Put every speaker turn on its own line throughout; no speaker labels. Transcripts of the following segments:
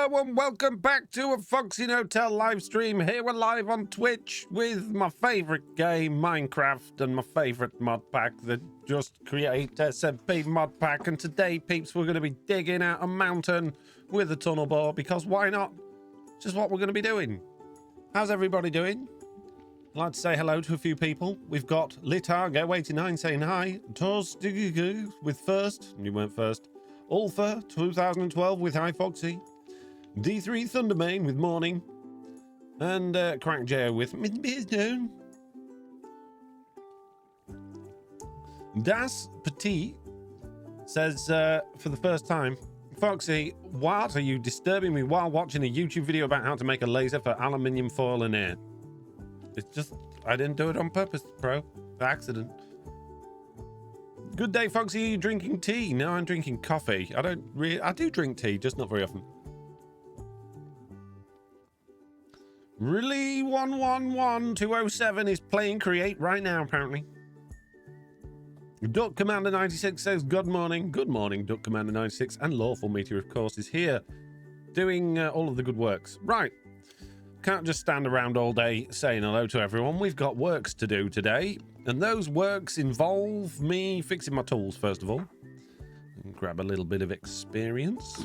Hello and welcome back to a Foxy Hotel live stream. Here we're live on Twitch with my favorite game, Minecraft, and my favorite mod pack that just create SMP mod pack. And today, peeps, we're going to be digging out a mountain with a tunnel bore because why not? Just what we're going to be doing. How's everybody doing? I'd like to say hello to a few people. We've got Litargo89 saying hi. Tos with first. You weren't first. Ulfa 2012 with Hi Foxy. D3 Thundermane with morning. And Crack Joe with Midstone. Das Petit says for the first time, Foxy, what are you disturbing me while watching a YouTube video about how to make a laser for aluminium foil and air? It's just, I didn't do it on purpose, bro. By accident. Good day, Foxy. Are you drinking tea? No, I'm drinking coffee. I do drink tea, just not very often. Really 111207 is playing Create right now, apparently. Duck Commander 96 says good morning. Good morning, Duck Commander 96. And Lawful Meteor, of course, is here doing all of the good works. Right. Can't just stand around all day saying hello to everyone. We've got works to do today. And those works involve me fixing my tools, first of all. And grab a little bit of experience.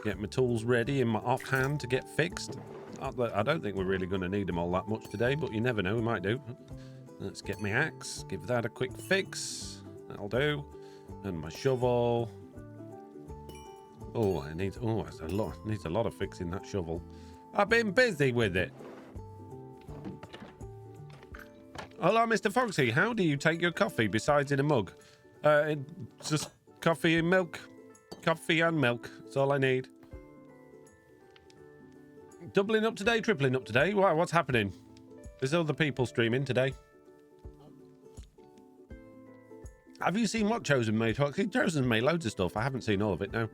Get my tools ready in my offhand to get fixed. I don't think we're really going to need them all that much today, but you never know, we might do. Let's get my axe. Give that a quick fix. That'll do. And my shovel. Oh, it needs a lot of fixing, that shovel. I've been busy with it. Hello, Mr. Foxy. How do you take your coffee besides in a mug? It's just coffee and milk. Coffee and milk. That's all I need. Doubling up today, tripling up today. Wow, what's happening? There's other people streaming today. Have you seen what Chosen made, Foxy? Chosen made loads of stuff. I haven't seen all of it, no.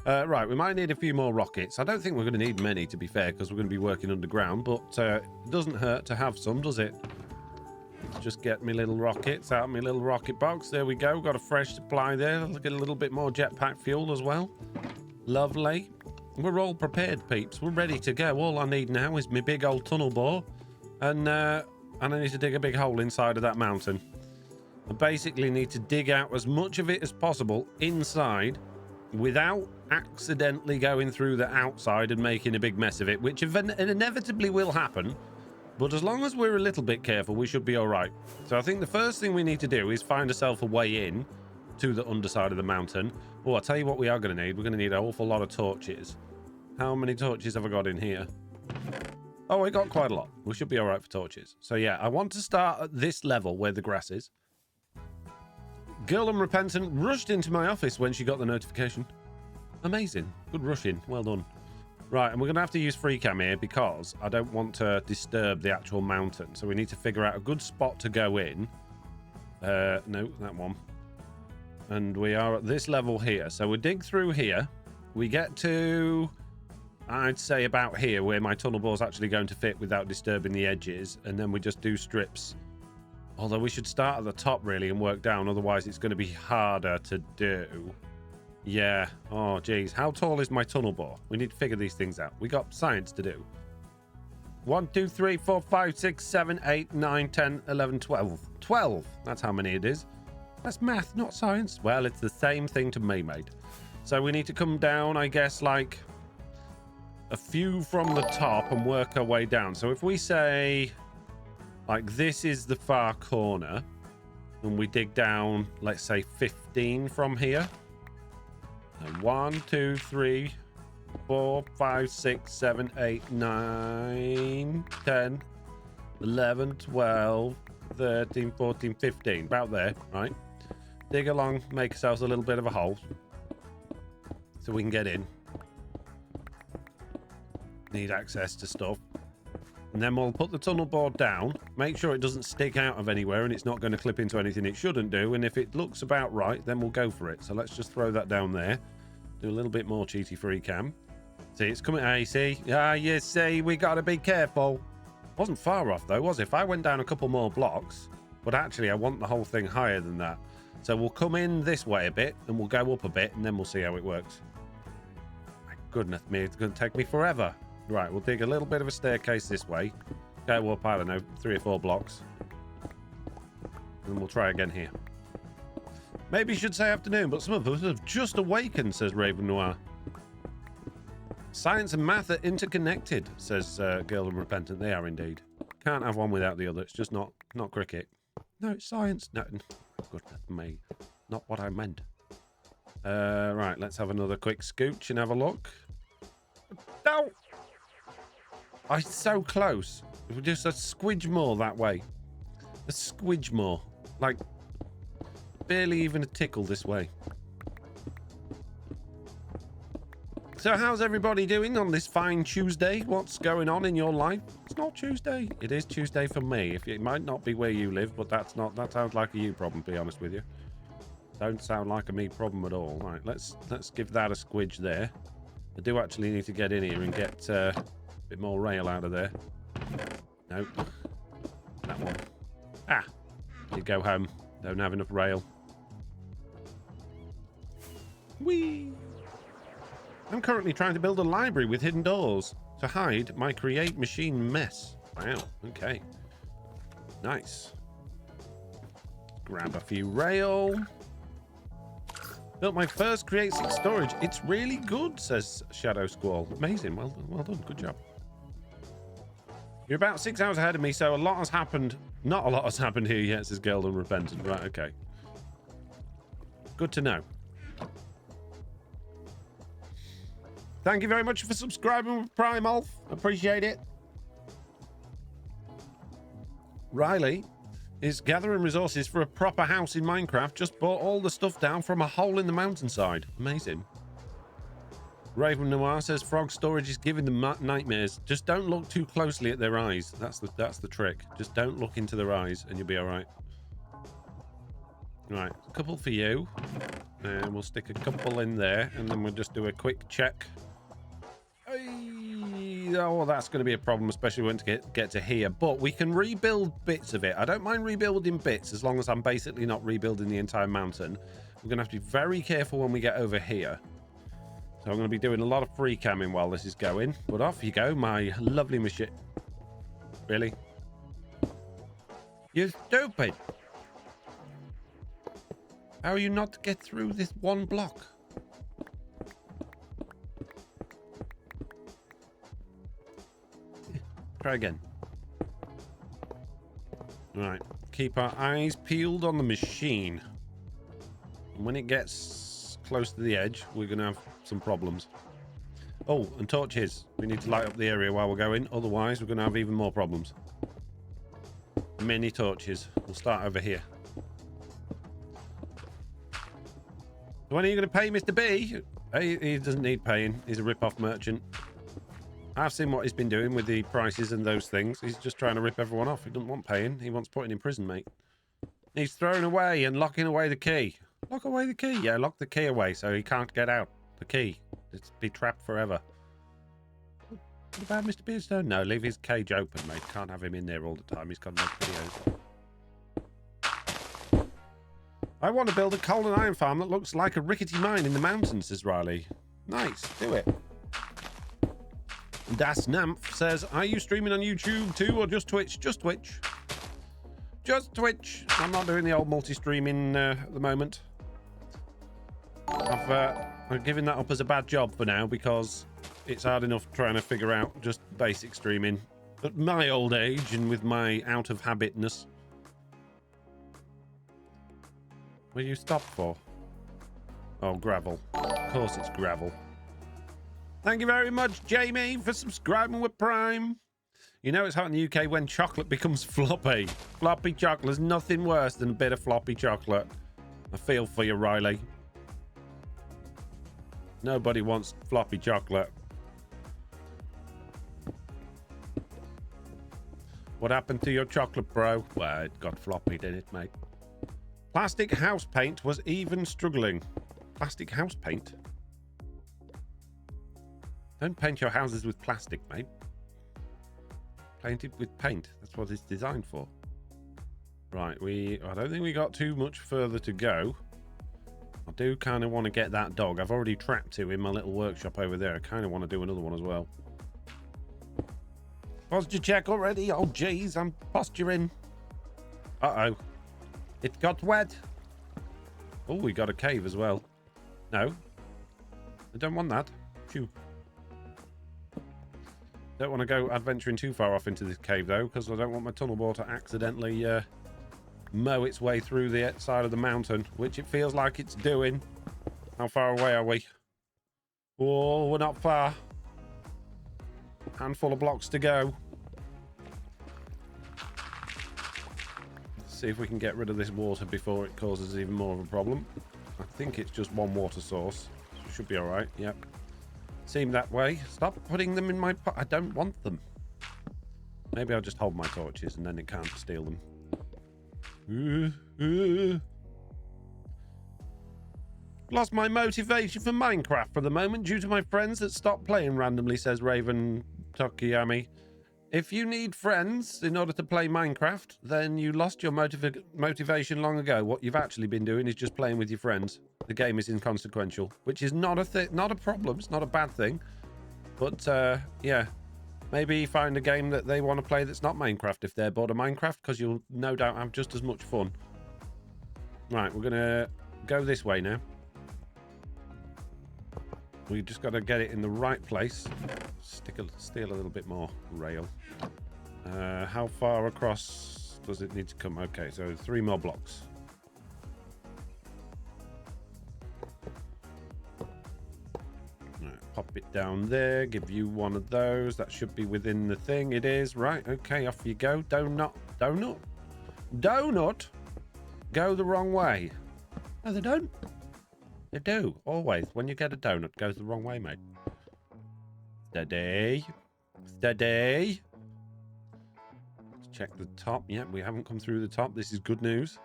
Right, we might need a few more rockets. I don't think we're going to need many, to be fair, because we're going to be working underground, but it doesn't hurt to have some, does it? Just get me little rockets out of my little rocket box. There we go. Got a fresh supply there. Let's get a little bit more jetpack fuel as well. Lovely. We're all prepared, peeps. We're ready to go. All I need now is my big old tunnel bore, and I need to dig a big hole inside of that mountain. I basically need to dig out as much of it as possible inside without accidentally going through the outside and making a big mess of it, which inevitably will happen. But as long as we're a little bit careful, we should be all right. So I think the first thing we need to do is find ourselves a way in to the underside of the mountain. Oh, I'll tell you what we are going to need. We're going to need an awful lot of torches. How many torches have I got in here? Oh, we got quite a lot. We should be all right for torches. So yeah, I want to start at this level where the grass is. Girl Unrepentant rushed into my office when she got the notification. Amazing. Good rushing. Well done. Right, and we're going to have to use free cam here because I don't want to disturb the actual mountain. So we need to figure out a good spot to go in. No, that one. And we are at this level here. So we dig through here. We get to, I'd say, about here where my tunnel bore's actually going to fit without disturbing the edges. And then we just do strips. Although we should start at the top, really, and work down. Otherwise, it's going to be harder to do. Yeah. Oh, geez. How tall is my tunnel bore? We need to figure these things out. We got science to do. 1, 2, 3, 4, 5, 6, 7, 8, 9, 10, 11, 12. 12. That's how many it is. That's math, not science. Well, it's the same thing to me, mate. So we need to come down, I guess, like a few from the top and work our way down. So if we say, like, this is the far corner, and we dig down, let's say, 15 from here. 1, 2, 3, 4, 5, 6, 7, 8, 9, 10, 11, 12, 13, 14, 15. About there, right? Dig along, make ourselves a little bit of a hole so we can get in. Need access to stuff. And then we'll put the tunnel board down, make sure it doesn't stick out of anywhere and it's not going to clip into anything it shouldn't do. And if it looks about right, then we'll go for it. So let's just throw that down there. Do a little bit more cheaty free cam. See, it's coming. Hey, see? Ah, you see, we got to be careful. Wasn't far off, though, was it? If I went down a couple more blocks, but actually I want the whole thing higher than that. So we'll come in this way a bit and we'll go up a bit and then we'll see how it works. My Goodness me, it's going to take me forever. Right, we'll dig a little bit of a staircase this way. Go up, I don't know, 3 or 4 blocks. And we'll try again here. Maybe you should say afternoon, but some of us have just awakened, says Raven Noir. Science and math are interconnected, says Girl and Repentant. They are indeed. Can't have one without the other. It's just not cricket. No, it's science. No, goodness me. Not what I meant. Right, let's have another quick scooch and have a look. No! I'm so close. Just a squidge more that way. A squidge more. Like, barely even a tickle this way. So how's everybody doing on this fine Tuesday? What's going on in your life? It's not Tuesday. It is Tuesday for me. It might not be where you live, but that sounds like a you problem, to be honest with you. Don't sound like a me problem at all. Right, let's give that a squidge there. I do actually need to get in here and get a bit more rail out of there. Nope. That one. Ah! You go home. Don't have enough rail. Whee! I'm currently trying to build a library with hidden doors to hide my create machine mess. Wow, okay. Nice. Grab a few rail. Built my first Create 6 storage. It's really good, says Shadow Squall. Amazing. Well done. Good job. You're about 6 hours ahead of me, so a lot has happened. Not a lot has happened here yet, says Girl Unrepentant. Right, okay. Good to know. Thank you very much for subscribing with Prime Alf. Appreciate it. Riley is gathering resources for a proper house in Minecraft. Just bought all the stuff down from a hole in the mountainside. Amazing. Raven Noir says frog storage is giving them nightmares. Just don't look too closely at their eyes. That's the trick. Just don't look into their eyes and you'll be all right. Right, a couple for you. And we'll stick a couple in there and then we'll just do a quick check. Oh, that's going to be a problem, especially when to get to here. But we can rebuild bits of it. I don't mind rebuilding bits as long as I'm basically not rebuilding the entire mountain. We're going to have to be very careful when we get over here. So I'm going to be doing a lot of free camming while this is going. But off you go, my lovely machine. Really? You're stupid. How are you not to get through this one block? Try again. Right. Keep our eyes peeled on the machine. And when it gets close to the edge, we're going to have some problems. Oh, and torches. We need to light up the area while we're going. Otherwise, we're going to have even more problems. Many torches. We'll start over here. When are you going to pay Mr. B? He doesn't need paying. He's a rip-off merchant. I've seen what he's been doing with the prices and those things. He's just trying to rip everyone off. He doesn't want paying. He wants putting in prison, mate. He's throwing away and locking away the key. Lock away the key. Yeah, lock the key away so he can't get out. The key. It's be trapped forever. What about Mr. Beardstone? No, leave his cage open, mate. Can't have him in there all the time. He's got to make videos. I want to build a coal and iron farm that looks like a rickety mine in the mountains, says Riley. Nice. Do it. Das Nymph says, are you streaming on YouTube too or just Twitch? Just Twitch. Just Twitch. I'm not doing the old multi-streaming at the moment. I've given that up as a bad job for now because it's hard enough trying to figure out just basic streaming at my old age and with my out of habitness. Where you stop for? Oh, gravel. Of course it's gravel. Thank you very much, Jamie, for subscribing with Prime. You know it's hot in the UK when chocolate becomes floppy. Floppy chocolate is nothing worse than a bit of floppy chocolate. I feel for you, Riley. Nobody wants floppy chocolate. What happened to your chocolate, bro? Well, it got floppy, didn't it, mate? Plastic house paint was even struggling. Plastic house paint? Don't paint your houses with plastic, mate. Paint it with paint. That's what it's designed for. Right, I don't think we got too much further to go. I do kind of want to get that dog. I've already trapped 2 in my little workshop over there. I kind of want to do another one as well. Posture check already? Oh, jeez, I'm posturing. Uh-oh. It got wet. Oh, we got a cave as well. No. I don't want that. Phew. Don't want to go adventuring too far off into this cave, though, because I don't want my tunnel bore to accidentally mow its way through the side of the mountain, which it feels like it's doing. How far away are we? Oh, we're not far. Handful of blocks to go. Let's see if we can get rid of this water before it causes even more of a problem. I think it's just one water source. Should be all right. Yep. Seemed that way. Stop putting them in my pot. I don't want them. Maybe I'll just hold my torches and then it can't steal them. Lost my motivation for Minecraft for the moment due to my friends that stopped playing randomly, says Raven Tokiyami. If you need friends in order to play Minecraft, then you lost your motivation long ago. What you've actually been doing is just playing with your friends. The game is inconsequential, which is not a problem. It's not a bad thing. But yeah, maybe find a game that they want to play that's not Minecraft if they're bored of Minecraft, because you'll no doubt have just as much fun. Right, we're gonna go this way now. We just got to get it in the right place. Steal a little bit more rail. How far across does it need to come? Okay, so 3 more blocks. Right, pop it down there. Give you one of those. That should be within the thing. It is. Right, okay, off you go. Donut. Go the wrong way. No, they don't. They do, always. When you get a donut, it goes the wrong way, mate. Steady. Let's check the top. Yep, we haven't come through the top. This is good news.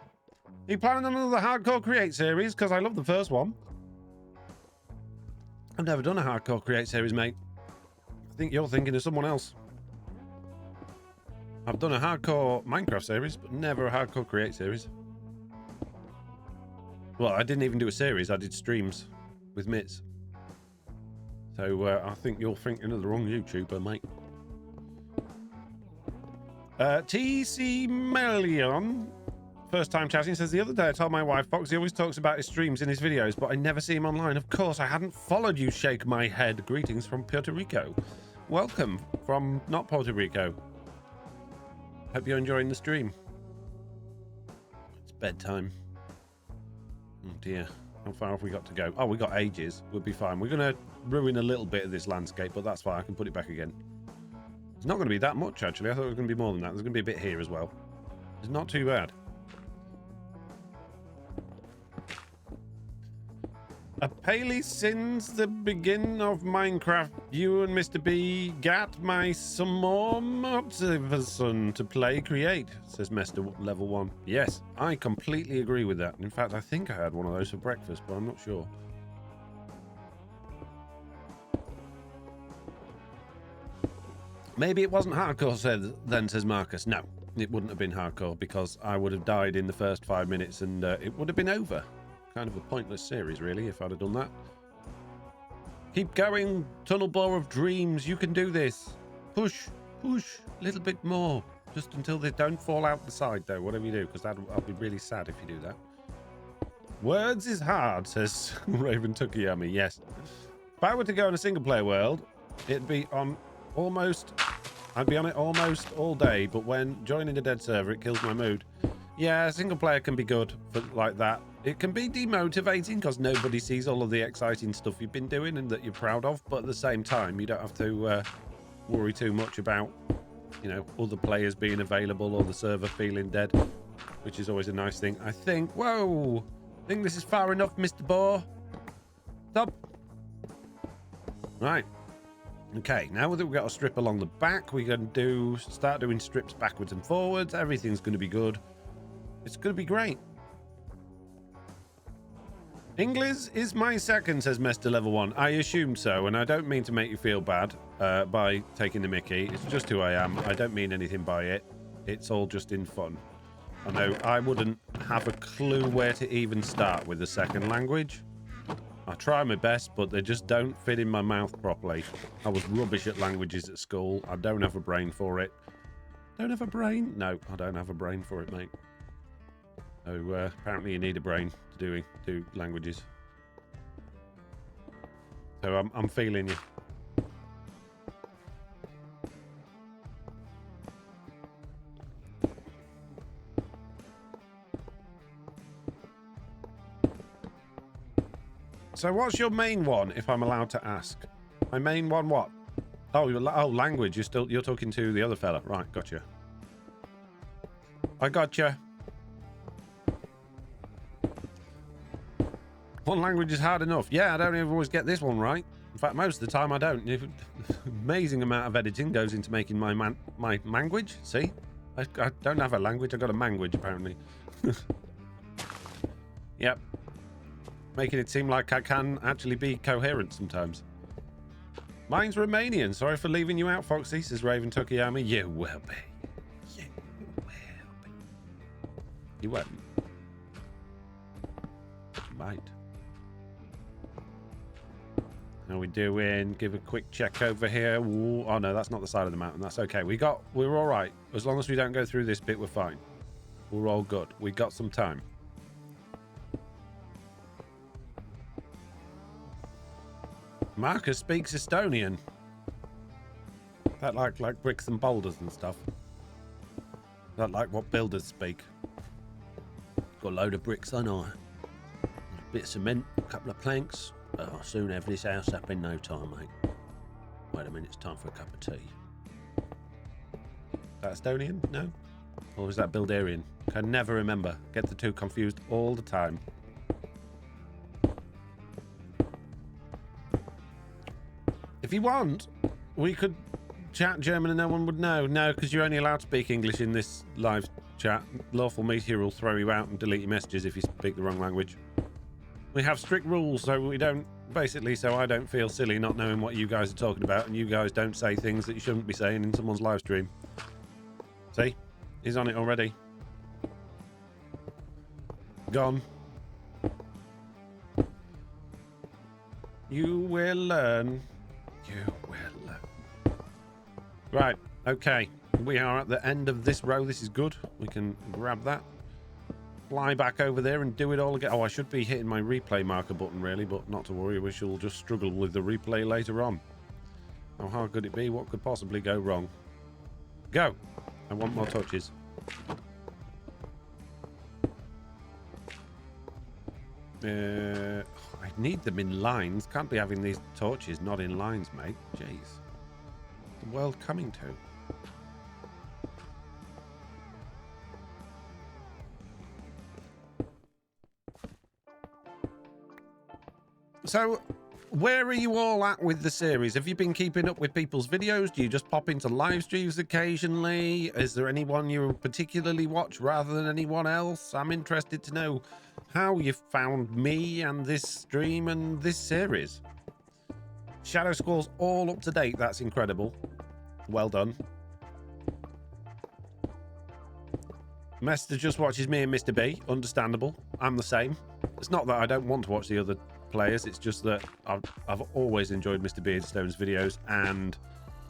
Are you planning on another Hardcore Create series? Because I love the first one. I've never done a Hardcore Create series, mate. I think you're thinking of someone else. I've done a Hardcore Minecraft series, but never a Hardcore Create series. Well, I didn't even do a series. I did streams with Mitts. So I think you're thinking of the wrong YouTuber, mate. TC Melion, first time chatting, says, the other day I told my wife Foxy always talks about his streams in his videos, but I never see him online. Of course, I hadn't followed you. Shake my head. Greetings from Puerto Rico. Welcome from not Puerto Rico. Hope you're enjoying the stream. It's bedtime. Oh dear, how far have we got to go? Oh, we got ages. We'll be fine. We're going to ruin a little bit of this landscape, but that's fine. I can put it back again. It's not going to be that much, actually. I thought it was going to be more than that. There's going to be a bit here as well. It's not too bad. A Paley since the beginning of Minecraft. You and Mr. B got my some more motivation to play create, says Mr. Level 1. Yes, I completely agree with that. In fact, I think I had one of those for breakfast, but I'm not sure. Maybe it wasn't hardcore then, says Marcus. No, it wouldn't have been hardcore because I would have died in the first 5 minutes and it would have been over. Kind of a pointless series, really, if I'd have done that. Keep going, Tunnel Bore of Dreams. You can do this. Push a little bit more. Just until they don't fall out the side, though, whatever you do, because I'll be really sad if you do that. Words is hard, says Raven Tukiyami. Yes. If I were to go in a single-player world, it'd be on almost... I'd be on it almost all day, but when joining a dead server, it kills my mood. Yeah, single-player can be good for like that. It can be demotivating because nobody sees all of the exciting stuff you've been doing and that you're proud of, but at the same time, you don't have to worry too much about, you know, other players being available or the server feeling dead, which is always a nice thing. I think, whoa, I think this is far enough, Mr. Boar. Stop. Right. Okay, now that we've got a strip along the back, we can start doing strips backwards and forwards. Everything's going to be good. It's going to be great. English is my second, says Mr. Level 1. I assumed so, and I don't mean to make you feel bad by taking the mickey. It's just who I am. I don't mean anything by it. It's all just in fun. I know I wouldn't have a clue where to even start with the second language. I try my best, but they just don't fit in my mouth properly. I was rubbish at languages at school. I don't have a brain for it. Don't have a brain? No, I don't have a brain for it, mate. So apparently you need a brain to do languages. So I'm feeling you. So what's your main one, if I'm allowed to ask? My main one, what? Oh, language. You're talking to the other fella, right? Gotcha. I gotcha. One language is hard enough. Yeah, I don't even always get this one right. In fact, most of the time I don't. Amazing amount of editing goes into making my language. See, I don't have a language. I've got a language apparently. Yep. Making it seem like I can actually be coherent sometimes. Mine's Romanian. Sorry for leaving you out, Foxy, says Raven Tukiyama. You will be. You will be. You won't. You might. How we doing? Give a quick check over here. Ooh, oh no, that's not the side of the mountain. That's okay. We're all right. As long as we don't go through this bit, we're fine. We're all good. We got some time. Marcus speaks Estonian. That like bricks and boulders and stuff. That like what builders speak. Got a load of bricks on I. A bit of cement, a couple of planks. I'll soon have this house up in no time, mate. Wait a minute, it's time for a cup of tea. Is that Estonian? No? Or was that Buildarian? I can never remember. Get the two confused all the time. If you want, we could chat German and no one would know. No, because you're only allowed to speak English in this live chat. Lawful Meteor will throw you out and delete your messages if you speak the wrong language. We have strict rules, so we don't... Basically, so I don't feel silly not knowing what you guys are talking about, and you guys don't say things that you shouldn't be saying in someone's live stream. See? He's on it already. Gone. You will learn. You will learn. Right, okay. We are at the end of this row. This is good. We can grab that. Fly back over there and do it all again. Oh, I should be hitting my replay marker button, really, but not to worry. We shall just struggle with the replay later on. How hard could it be? What could possibly go wrong? Go! I want more touches. I need them in lines. Can't be having these torches not in lines, mate. Jeez. What's the world coming to? So, where are you all at with the series? Have you been keeping up with people's videos? Do you just pop into live streams occasionally? Is there anyone you particularly watch rather than anyone else? I'm interested to know how you found me and this stream and this series. Shadow Squall's all up to date. That's incredible. Well done. Mester just watches me and Mr. B. Understandable. I'm the same. It's not that I don't want to watch the other players, it's just that I've always enjoyed Mr. Beardstone's videos and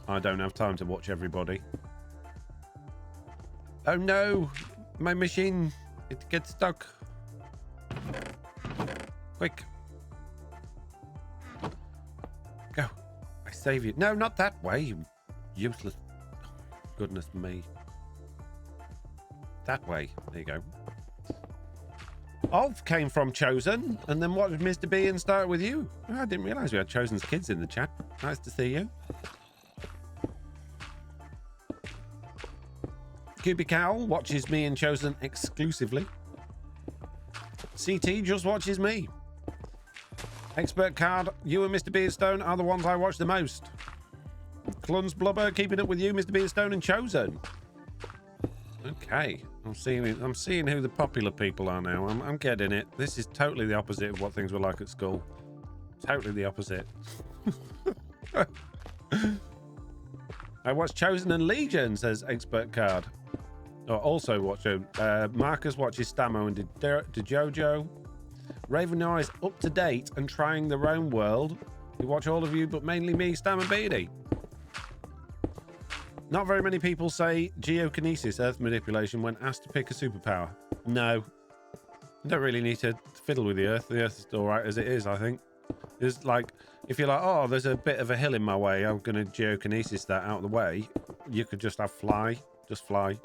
I don't have time to watch everybody. Oh no, my machine, it gets stuck. Quick, go. I save you. No, not that way, you useless. Goodness me. That way. There you go. Olf came from Chosen, and then what did Mr. B and start with you? Oh, I didn't realise we had Chosen's kids in the chat. Nice to see you. Cubic Owl watches me and Chosen exclusively. CT just watches me. Expert Card, you and Mr. Beardstone are the ones I watch the most. Cluns Blubber, keeping up with you, Mr. Beardstone and Chosen. Okay, I'm seeing who the popular people are now. I'm getting it. This is totally the opposite of what things were like at school. Totally the opposite. I watched Chosen and Legion, says Expert Card. Oh, also watch Marcus watches Stamo and DeJojo. Raven is up to date and trying their own world. We watch all of you, but mainly me, Stam and Beardy. Not very many people say geokinesis, earth manipulation, when asked to pick a superpower. No. You don't really need to fiddle with the earth. The earth's all right as it is, I think. There's like, if you're like, oh, there's a bit of a hill in my way, I'm going to geokinesis that out of the way. You could just have fly. Just fly.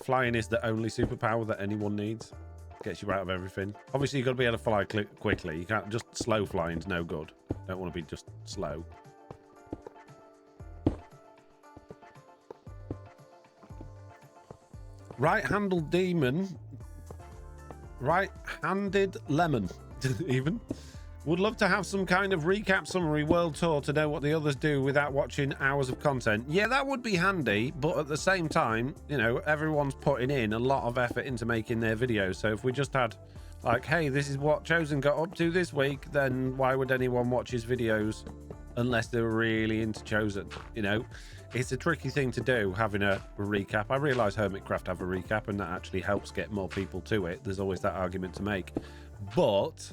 Flying is the only superpower that anyone needs. Gets you out of everything. Obviously, you've got to be able to fly quickly. You can't just slow flying's no good. Don't want to be just slow. Right-handed demon. Right-handed lemon. Even. Would love to have some kind of recap summary world tour to know what the others do without watching hours of content. Yeah, that would be handy, but at the same time, you know, everyone's putting in a lot of effort into making their videos. So if we just had like, hey, this is what Chosen got up to this week, then why would anyone watch his videos unless they're really into Chosen? You know, it's a tricky thing to do, having a recap. I realise Hermitcraft have a recap and that actually helps get more people to it. There's always that argument to make. But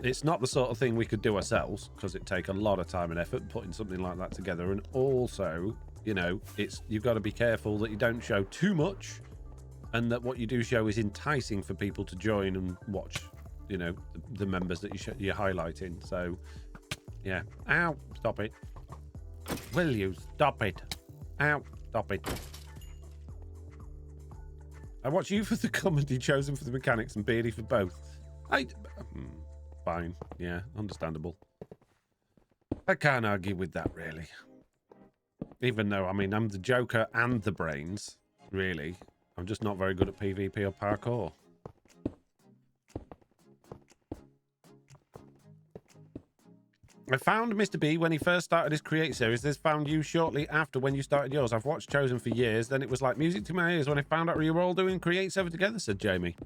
it's not the sort of thing we could do ourselves, because it'd take a lot of time and effort putting something like that together. And also, you know, you've got to be careful that you don't show too much and that what you do show is enticing for people to join and watch, you know, the members that you're highlighting. So, yeah. Ow, stop it. Will you stop it? Ow, stop it. I watch you for the comedy, Chosen for the mechanics, and Beardy for both. Fine. Yeah, understandable. I can't argue with that, really. Even though, I mean, I'm the Joker and the brains, really. I'm just not very good at PvP or parkour. I found Mr. B when he first started his Create series. This found you shortly after when you started yours. I've watched Chosen for years. Then it was like music to my ears when I found out you were all doing Create server together, said Jamie.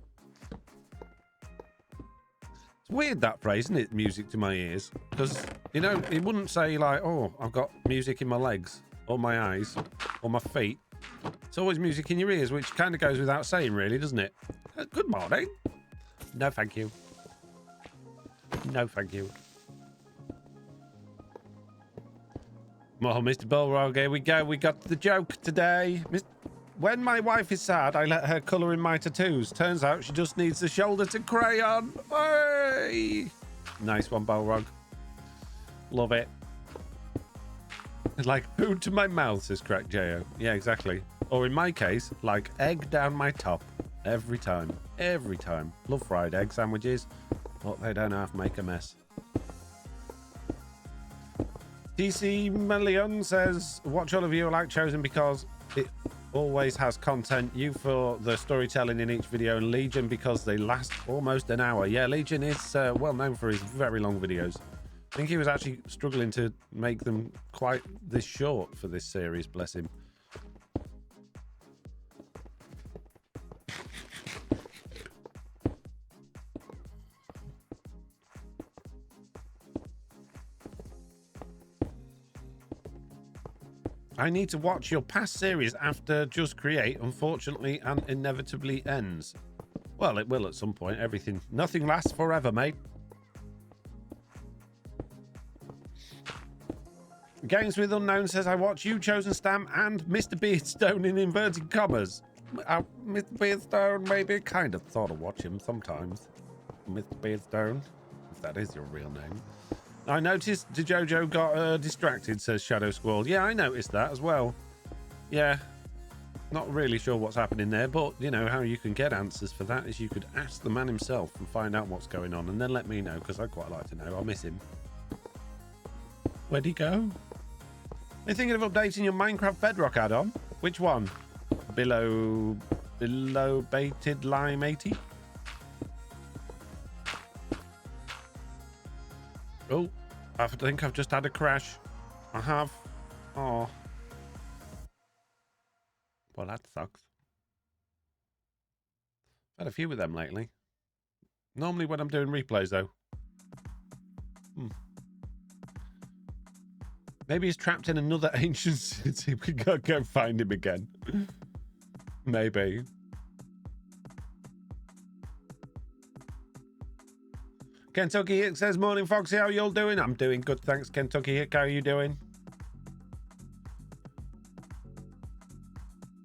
It's weird, that phrase, isn't it? Music to my ears. Because, you know, it wouldn't say like, oh, I've got music in my legs or my eyes or my feet. It's always music in your ears, which kind of goes without saying, really, doesn't it? Good morning. No, thank you. No, thank you. Oh, Mr. Bullrog, here we go. We got the joke today. When my wife is sad, I let her colour in my tattoos. Turns out she just needs the shoulder to crayon. Hey! Nice one, Bullrog. Love it. Like food to my mouth, says Crack J.O. Yeah, exactly. Or in my case, like egg down my top. Every time. Every time. Love fried egg sandwiches, but they don't half make a mess. TC Million says, watch all of you like Chosen because it always has content. You for the storytelling in each video, and Legion because they last almost an hour. Yeah, Legion is well known for his very long videos. I think he was actually struggling to make them quite this short for this series, bless him. I need to watch your past series after Just Create, unfortunately, and inevitably ends. Well, it will at some point. Everything, nothing lasts forever, mate. Games with Unknown says, I watch you, Chosen Stam, and Mr. Beardstone in inverted commas. Mr. Beardstone, maybe kind of thought of watch him sometimes. Mr. Beardstone, if that is your real name. I noticed DeJojo got distracted, says Shadow Squall. Yeah, I noticed that as well. Yeah, not really sure what's happening there, but, you know, how you can get answers for that is you could ask the man himself and find out what's going on, and then let me know, because I'd quite like to know. I'll miss him. Where'd he go? Are you thinking of updating your Minecraft Bedrock add-on? Which one? Below Baited Lime 80? Oh, I think I've just had a crash. I have. Oh. Well, that sucks. I've had a few with them lately. Normally when I'm doing replays, though. Maybe he's trapped in another ancient city. We gotta go find him again. Maybe. Kentucky Hick says, morning, Foxy. How you all doing? I'm doing good, thanks, Kentucky Hick. How are you doing?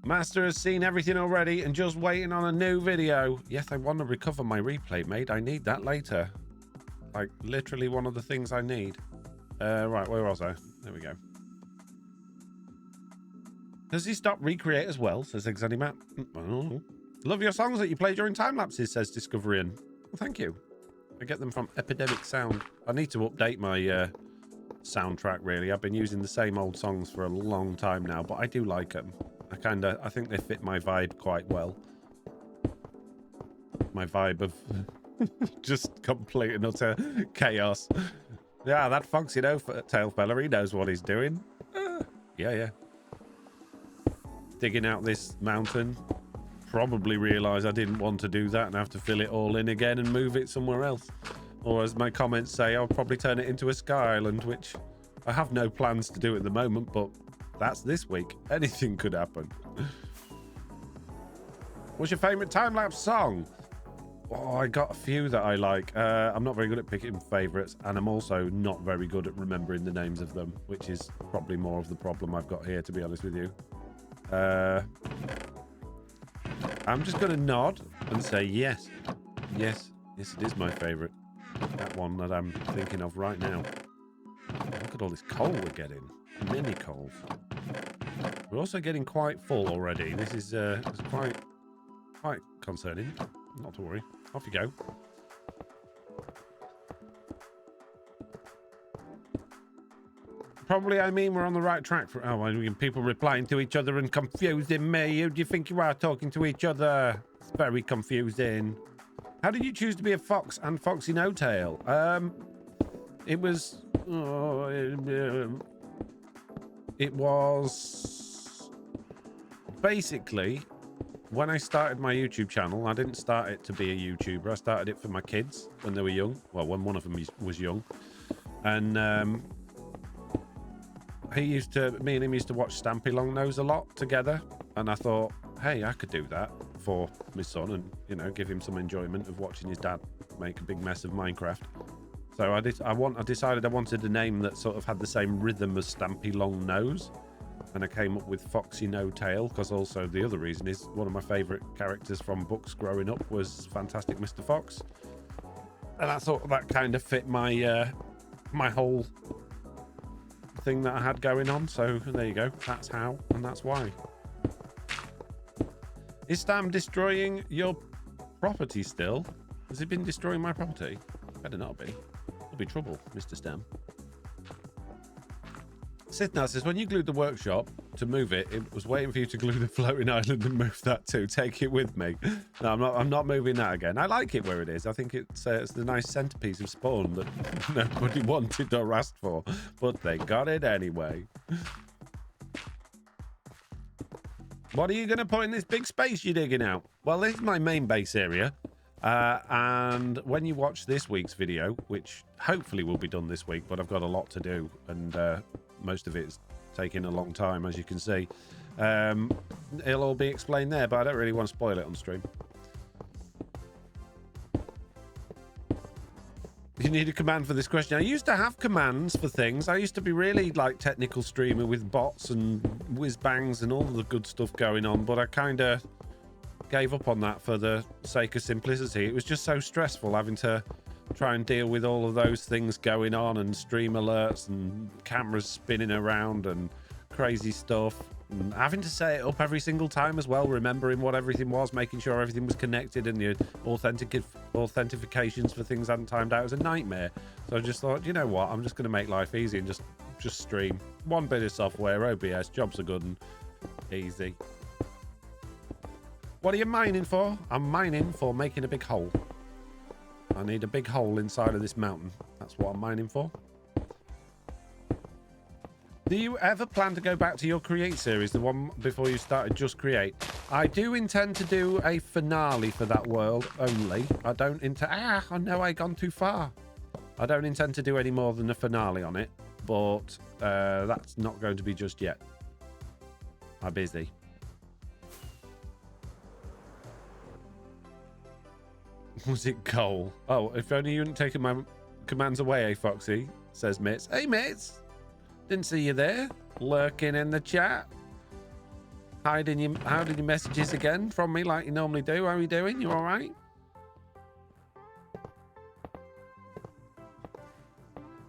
Master has seen everything already and just waiting on a new video. Yes, I want to recover my replay, mate. I need that later. Like, literally one of the things I need. Right, where was I? There we go. Does he stop recreate as well, says Exanimap? Oh. Love your songs that you play during time lapses, says Discoverian. Well, thank you. I get them from Epidemic Sound. I need to update my soundtrack, really. I've been using the same old songs for a long time now, but I do like them. I think they fit my vibe quite well. My vibe of just complete and utter chaos. Yeah, that Foxy tail fella, he knows what he's doing. Yeah. Digging out this mountain. Probably realise I didn't want to do that and have to fill it all in again and move it somewhere else. Or as my comments say, I'll probably turn it into a sky island, which I have no plans to do at the moment, but that's this week. Anything could happen. What's your favourite time-lapse song? Oh, I got a few that I like. I'm not very good at picking favourites, and I'm also not very good at remembering the names of them, which is probably more of the problem I've got here, to be honest with you. I'm just going to nod and say yes. Yes, it is my favourite. That one that I'm thinking of right now. Look at all this coal we're getting. Many coals. We're also getting quite full already. This is it's quite concerning. Not to worry. Off you go. Probably, I mean, we're on the right track for... Oh, and people replying to each other and confusing me. Who do you think you are talking to each other? It's very confusing. How did you choose to be a fox and Foxy No Tail? It was... it was... Basically, when I started my YouTube channel, I didn't start it to be a YouTuber. I started it for my kids when they were young. Well, when one of them was young. And... me and him used to watch Stampy Longnose a lot together, and I thought, hey, I could do that for my son and, you know, give him some enjoyment of watching his dad make a big mess of Minecraft. So I decided I wanted a name that sort of had the same rhythm as Stampy Longnose, and I came up with Foxy No Tail, because also the other reason is one of my favorite characters from books growing up was Fantastic Mr. Fox, and I thought that kind of fit my my whole thing that I had going on. So there you go. That's how and that's why. Is Stam destroying your property still? Has he been destroying my property? Better not be. There'll be trouble, Mr. Stam. Sithna says, when you glued the workshop to move it, it was waiting for you to glue the floating island and move that too. Take it with me. No, I'm not moving that again. I like it where it is. I think it's the nice centerpiece of Spawn that nobody wanted or asked for, but they got it anyway. What are you going to put in this big space you're digging out? Well, this is my main base area. And when you watch this week's video, which hopefully will be done this week, but I've got a lot to do, and most of it's taking a long time, as you can see. It'll all be explained there, but I don't really want to spoil it on stream. You need a command for this question. I used to have commands for things. I used to be really like technical streamer with bots and whiz bangs and all the good stuff going on, but I kind of gave up on that for the sake of simplicity. It was just so stressful having to try and deal with all of those things going on and stream alerts and cameras spinning around and crazy stuff, and having to set it up every single time as well, remembering what everything was, making sure everything was connected, and the authentications for things hadn't timed out. It was a nightmare. So I just thought, you know what, I'm just going to make life easy and just stream one bit of software, OBS, jobs are good and easy. What are you mining for? I'm mining for making a big hole. I need a big hole inside of this mountain. That's what I'm mining for. Do you ever plan to go back to your Create series, the one before you started Just Create? I do intend to do a finale for that world only. I don't intend... I know I gone too far. I don't intend to do any more than a finale on it. but that's not going to be just yet. I'm busy. Was it coal? Oh, if only you hadn't taken my commands away, eh, Foxy? Says Mitz. Hey, Mitz. Didn't see you there. Lurking in the chat. Hiding your messages again from me like you normally do. How are you doing? You all right?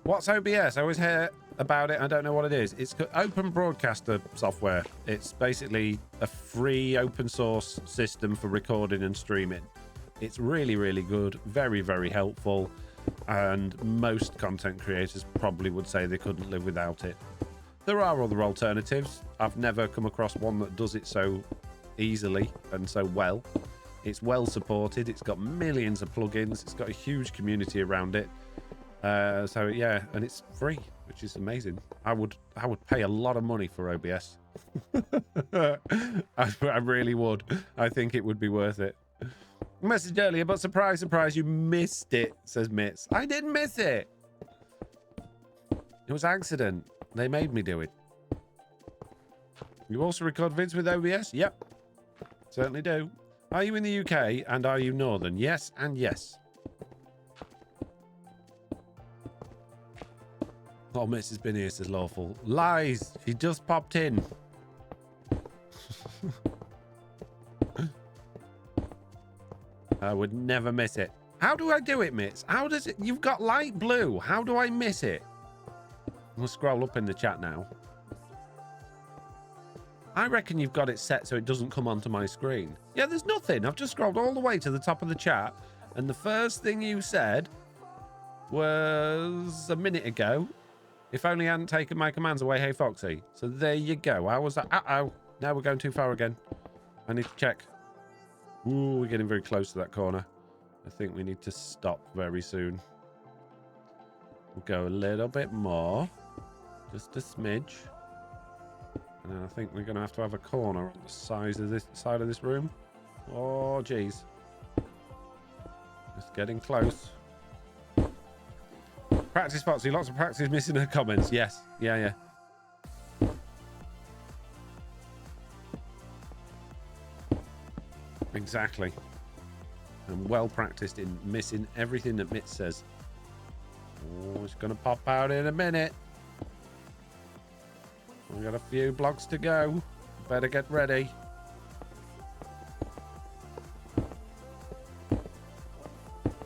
What's OBS? I always hear about it. I don't know what it is. It's open broadcaster software. It's basically a free open source system for recording and streaming. It's really, really good. Very, very helpful. And most content creators probably would say they couldn't live without it. There are other alternatives. I've never come across one that does it so easily and so well. It's well supported. It's got millions of plugins. It's got a huge community around it. So yeah, and it's free, which is amazing. I would pay a lot of money for OBS. I really would. I think it would be worth it. Message earlier, but surprise, surprise, you missed it, says Mitz. I didn't miss it. It was accident. They made me do it. You also record vids with OBS? Yep. Certainly do. Are you in the UK and are you Northern? Yes and yes. Oh, Miss has been here, says Lawful. Lies. She just popped in. I would never miss it. How do I do it, Mitz? How does it? You've got light blue. How do I miss it? We'll scroll up in the chat now. I reckon you've got it set so it doesn't come onto my screen. Yeah, there's nothing. I've just scrolled all the way to the top of the chat, and the first thing you said was a minute ago. If only I hadn't taken my commands away, hey Foxy. So there you go. How was that? Uh-oh. Now we're going too far again. I need to check. Ooh, we're getting very close to that corner. I think we need to stop very soon. We'll go a little bit more. Just a smidge. And then I think we're going to have a corner on the side of this room. Oh, geez. Just getting close. Practice, Foxy. Lots of practice missing her comments. Yes. Yeah. Exactly. I'm well practiced in missing everything that Mitz says. Oh, it's going to pop out in a minute. We've got a few blocks to go. Better get ready.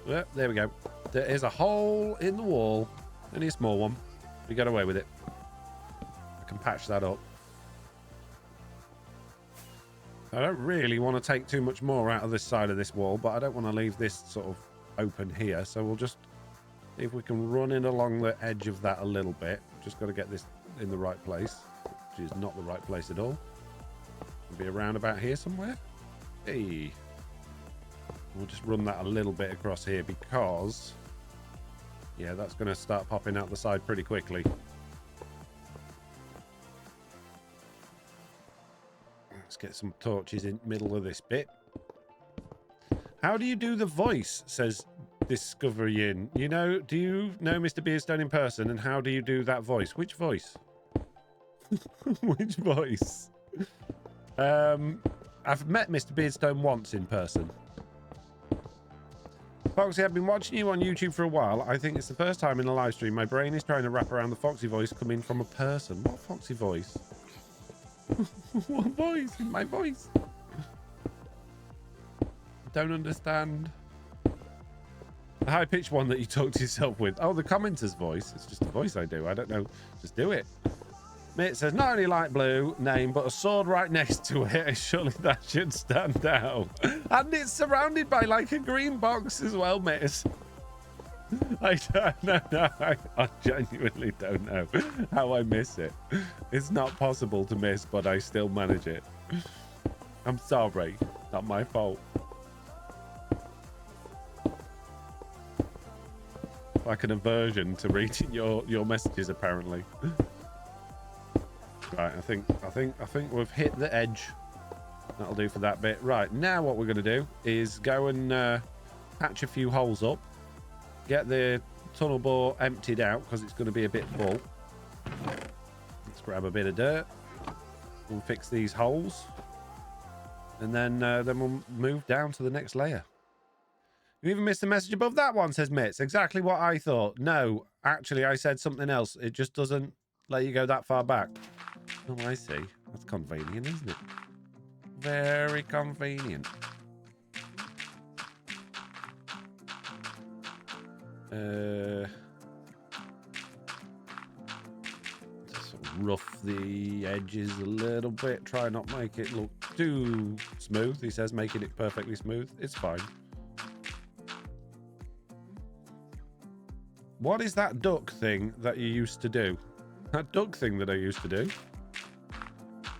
Yep, there we go. There is a hole in the wall. Only a small one. We got away with it. I can patch that up. I don't really want to take too much more out of this side of this wall, but I don't want to leave this sort of open here. So we'll just see if we can run in along the edge of that a little bit. Just got to get this in the right place, which is not the right place at all. It'll be around about here somewhere. Hey. We'll just run that a little bit across here because, yeah, that's going to start popping out the side pretty quickly. Let's get some torches in the middle of this bit. How do you do the voice, says Discoveryin. Do you know Mr. Beardstone in person, and how do you do that voice? Which voice? Which voice? I've met Mr. Beardstone once in person. Foxy, I've been watching you on YouTube for a while. I think it's the first time in a live stream my brain is trying to wrap around the Foxy voice coming from a person. What Foxy voice? What voice? My voice? Don't understand. The high-pitched one that you talk to yourself with. Oh, the commenter's voice. It's just a voice I do. I don't know. Just do it. Mitt says, not only light blue name, but a sword right next to it. Surely that should stand out. And it's surrounded by like a green box as well, Mitt. I don't know. I genuinely don't know how I miss it. It's not possible to miss, but I still manage it. I'm sorry. Not my fault. Like an aversion to reading your messages, apparently. Right, I think we've hit the edge. That'll do for that bit. Right, now what we're going to do is go and patch a few holes up. Get the tunnel bore emptied out because it's going to be a bit full. grab a bit of dirt. We'll fix these holes. And then we'll move down to the next layer. You even missed the message above that one, says Mitz. Exactly what I thought. No, actually, I said something else. It just doesn't let you go that far back. Oh, I see. That's convenient, isn't it? Very convenient. Just sort of rough the edges a little bit. Try not make it look too smooth. He says making it perfectly smooth. It's fine. What is that duck thing that you used to do? That duck thing that I used to do?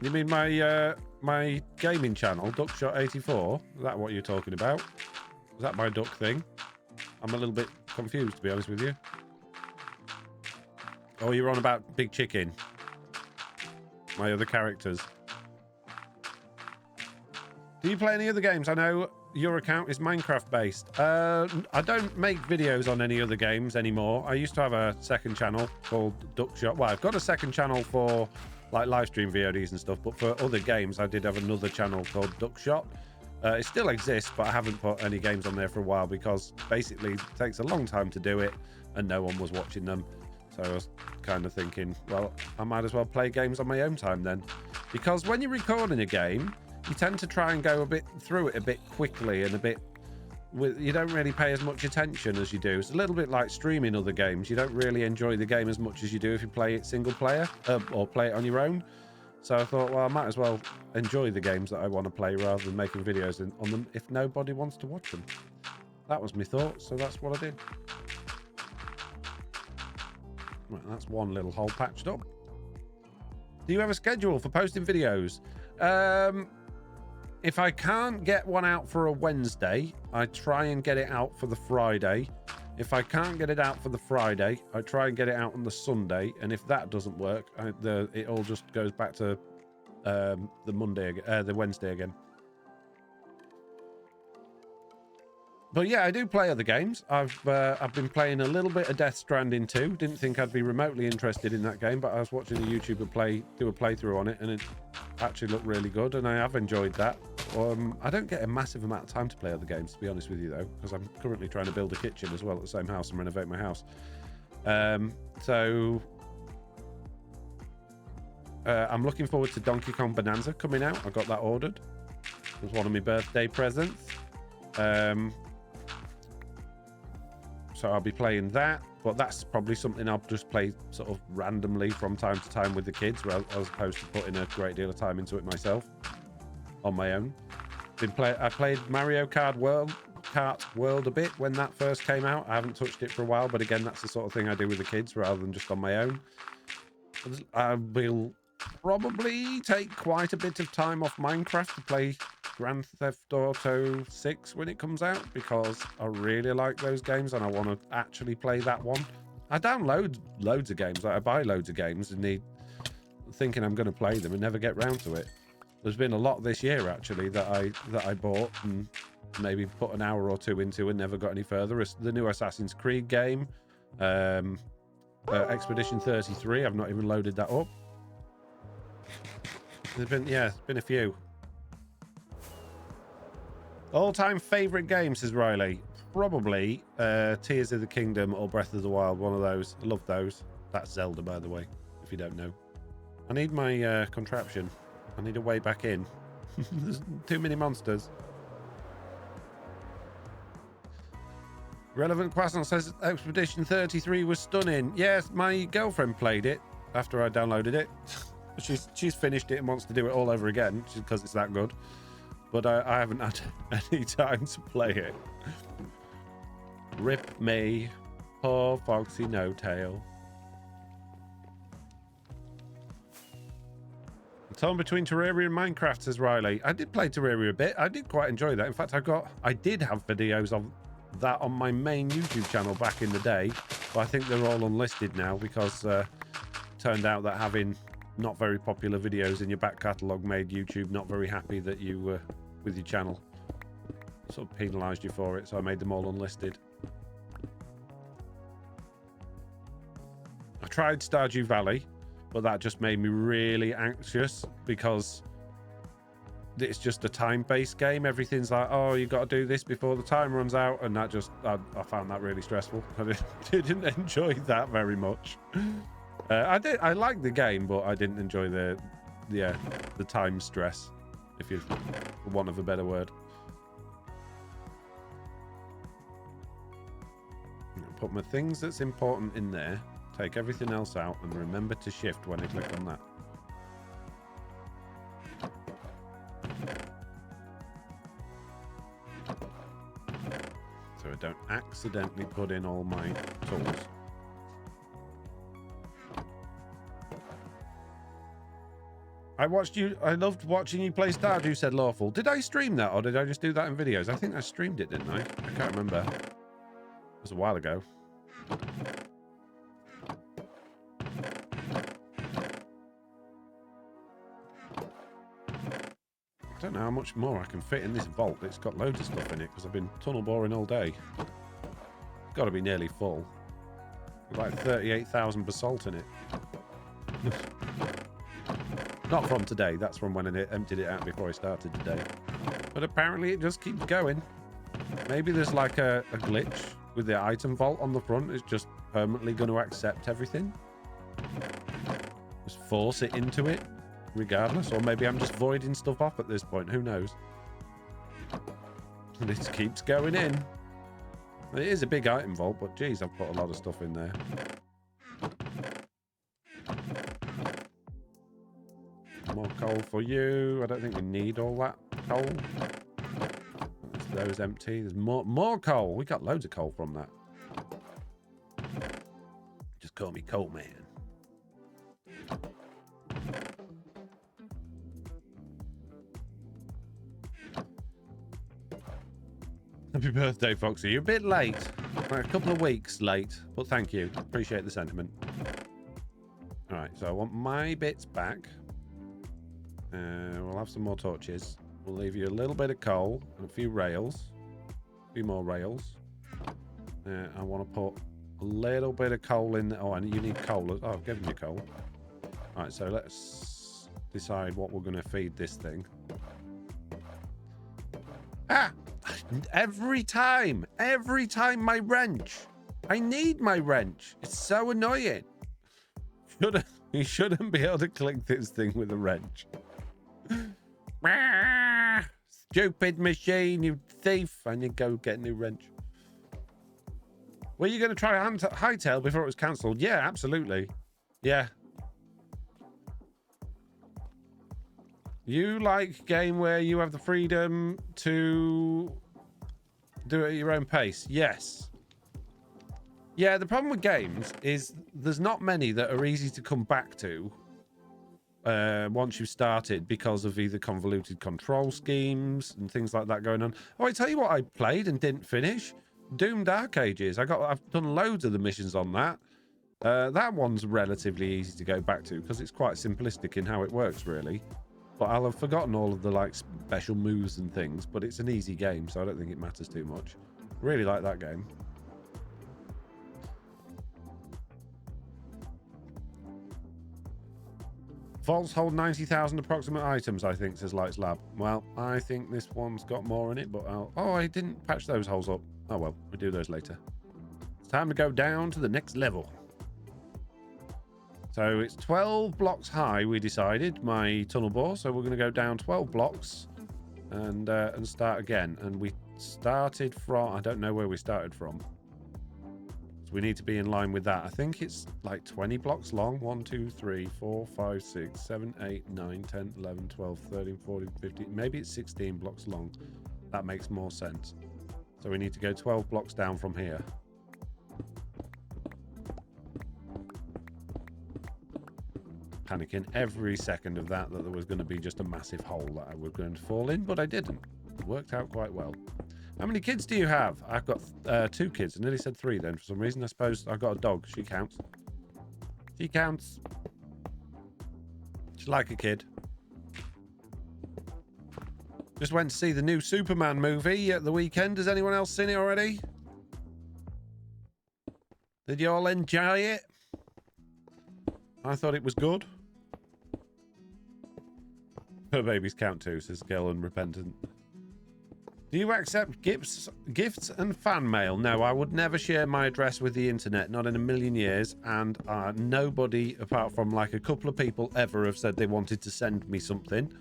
You mean my my gaming channel, Duckshot84? Is that what you're talking about? Is that my duck thing? I'm a little bit confused, to be honest with you. Oh, you're on about Big Chicken. My other characters. Do you play any other games? I know your account is Minecraft based. I don't make videos on any other games anymore. I used to have a second channel called Duckshot. Well, I've got a second channel for like live stream VODs and stuff, but for other games I did have another channel called Duckshot. It still exists, but I haven't put any games on there for a while because basically it takes a long time to do it and no one was watching them. So I was kind of thinking, well, I might as well play games on my own time then. Because when you're recording a game, you tend to try and go a bit through it a bit quickly and a bit you don't really pay as much attention as you do. It's a little bit like streaming other games. You don't really enjoy the game as much as you do if you play it single player or play it on your own. So I thought, well, I might as well enjoy the games that I want to play rather than making videos on them if nobody wants to watch them. That was my thought, so that's what I did. Right, that's one little hole patched up. Do you have a schedule for posting videos? If I can't get one out for a Wednesday, I try and get it out for the Friday. If I can't get it out for the Friday, I try and get it out on the Sunday. And if that doesn't work, it all just goes back to the Wednesday again. But yeah, I do play other games. I've been playing a little bit of Death Stranding 2. Didn't think I'd be remotely interested in that game, but I was watching a YouTuber do a playthrough on it, and it actually looked really good, and I have enjoyed that. I don't get a massive amount of time to play other games, to be honest with you, though, because I'm currently trying to build a kitchen as well at the same house and renovate my house. So I'm looking forward to Donkey Kong Bonanza coming out. I got that ordered. It was one of my birthday presents. So I'll be playing that, but that's probably something I'll just play sort of randomly from time to time with the kids, as opposed to putting a great deal of time into it myself on my own. I played Mario Kart World a bit when that first came out. I haven't touched it for a while, but again, that's the sort of thing I do with the kids rather than just on my own. I will probably take quite a bit of time off Minecraft to play Grand Theft Auto 6 when it comes out, because I really like those games and I want to actually play that one. I download loads of games, like I buy loads of games and thinking I'm going to play them and never get round to it. There's been a lot this year actually that I bought and maybe put an hour or two into and never got any further. It's the new Assassin's Creed game, Expedition 33. I've not even loaded that up. There's been a few. All-time favorite game, says Riley. Probably Tears of the Kingdom or Breath of the Wild. One of those. I love those. That's Zelda, by the way, if you don't know. I need my contraption. I need a way back in. There's too many monsters. Relevant Quasnell says Expedition 33 was stunning. Yes, my girlfriend played it after I downloaded it. She's finished it and wants to do it all over again because it's that good. But I haven't had any time to play it. Rip me. Poor Foxy No Tail. Torn between Terraria and Minecraft, says Riley. I did play Terraria a bit. I did quite enjoy that. In fact, I did have videos of that on my main YouTube channel back in the day. But I think they're all unlisted now because it turned out that having not very popular videos in your back catalogue made YouTube not very happy that you were with your channel. Sort of penalised you for it, so I made them all unlisted. I tried Stardew Valley. but that just made me really anxious because it's just a time-based game. Everything's like, oh, you got to do this before the time runs out, and that just I found that really stressful. I didn't enjoy that very much. I liked the game, but I didn't enjoy the time stress, if you want of a better word. Put my things that's important in there, take everything else out, and remember to shift when I click on that. So I don't accidentally put in all my tools. I loved watching you play Stardew, said Lawful. Did I stream that, or did I just do that in videos? I think I streamed it, didn't I? I can't remember. It was a while ago. I don't know how much more I can fit in this vault. It's got loads of stuff in it because I've been tunnel boring all day. It's got to be nearly full. Like 38,000 basalt in it. Not from today. That's from when I emptied it out before I started today. But apparently it just keeps going. Maybe there's like a glitch with the item vault on the front. It's just permanently going to accept everything. Just force it into it regardless. Or maybe I'm just voiding stuff off at this point. Who knows? And it keeps going in. It is a big item vault, but geez, I've put a lot of stuff in there. More coal for you. I don't think we need all that coal. Those empty. There's more coal. We got loads of coal from that. Just call me Coal Man. Happy birthday, Foxy. You're a bit late. A couple of weeks late, but thank you. Appreciate the sentiment. All right, so I want my bits back. We'll have some more torches. We'll leave you a little bit of coal and a few rails. A few more rails. I want to put a little bit of coal in. Oh, and you need coal. Oh, I've given you coal. All right, so let's decide what we're going to feed this thing. Ah! Every time my wrench. I need my wrench. It's so annoying. You shouldn't be able to click this thing with a wrench. Stupid machine, you thief. I need to go get a new wrench. Were you going to try Hightail before it was cancelled? Yeah, absolutely. Yeah. You like a game where you have the freedom to do it at your own pace? Yes. Yeah, the problem with games is there's not many that are easy to come back to once you've started because of either convoluted control schemes and things like that going on. Oh, I tell you what I played and didn't finish. Doom Dark Ages. I've done loads of the missions on that. That one's relatively easy to go back to because it's quite simplistic in how it works, really. But I'll have forgotten all of the like special moves and things, but it's an easy game, so I don't think it matters too much. Really like that game. Vaults hold 90,000 approximate items, I think, says Lights Lab. Well, I think this one's got more in it, but oh, I didn't patch those holes up. Oh well, we'll do those later. It's time to go down to the next level. So it's 12 blocks high, we decided, my tunnel bore. So we're going to go down 12 blocks and start again. And we started from, I don't know where we started from. So we need to be in line with that. I think it's like 20 blocks long. 1, 2, 3, 4, 5, 6, 7, 8, 9, 10, 11, 12, 13, 14, 15. Maybe it's 16 blocks long. That makes more sense. So we need to go 12 blocks down from here. Panicking every second of that there was going to be just a massive hole that I was going to fall in, but I didn't. It worked out quite well. How many kids do you have? I've got 2 kids. I nearly said 3 then for some reason. I suppose I've got a dog. She counts. She counts. She's like a kid. Just went to see the new Superman movie at the weekend. Has anyone else seen it already? Did you all enjoy it? I thought it was good. Her babies count too, says Girl Unrepentant. Do you accept gifts and fan mail? No, I would never share my address with the internet, not in a million years. And nobody, apart from like a couple of people ever, have said they wanted to send me something.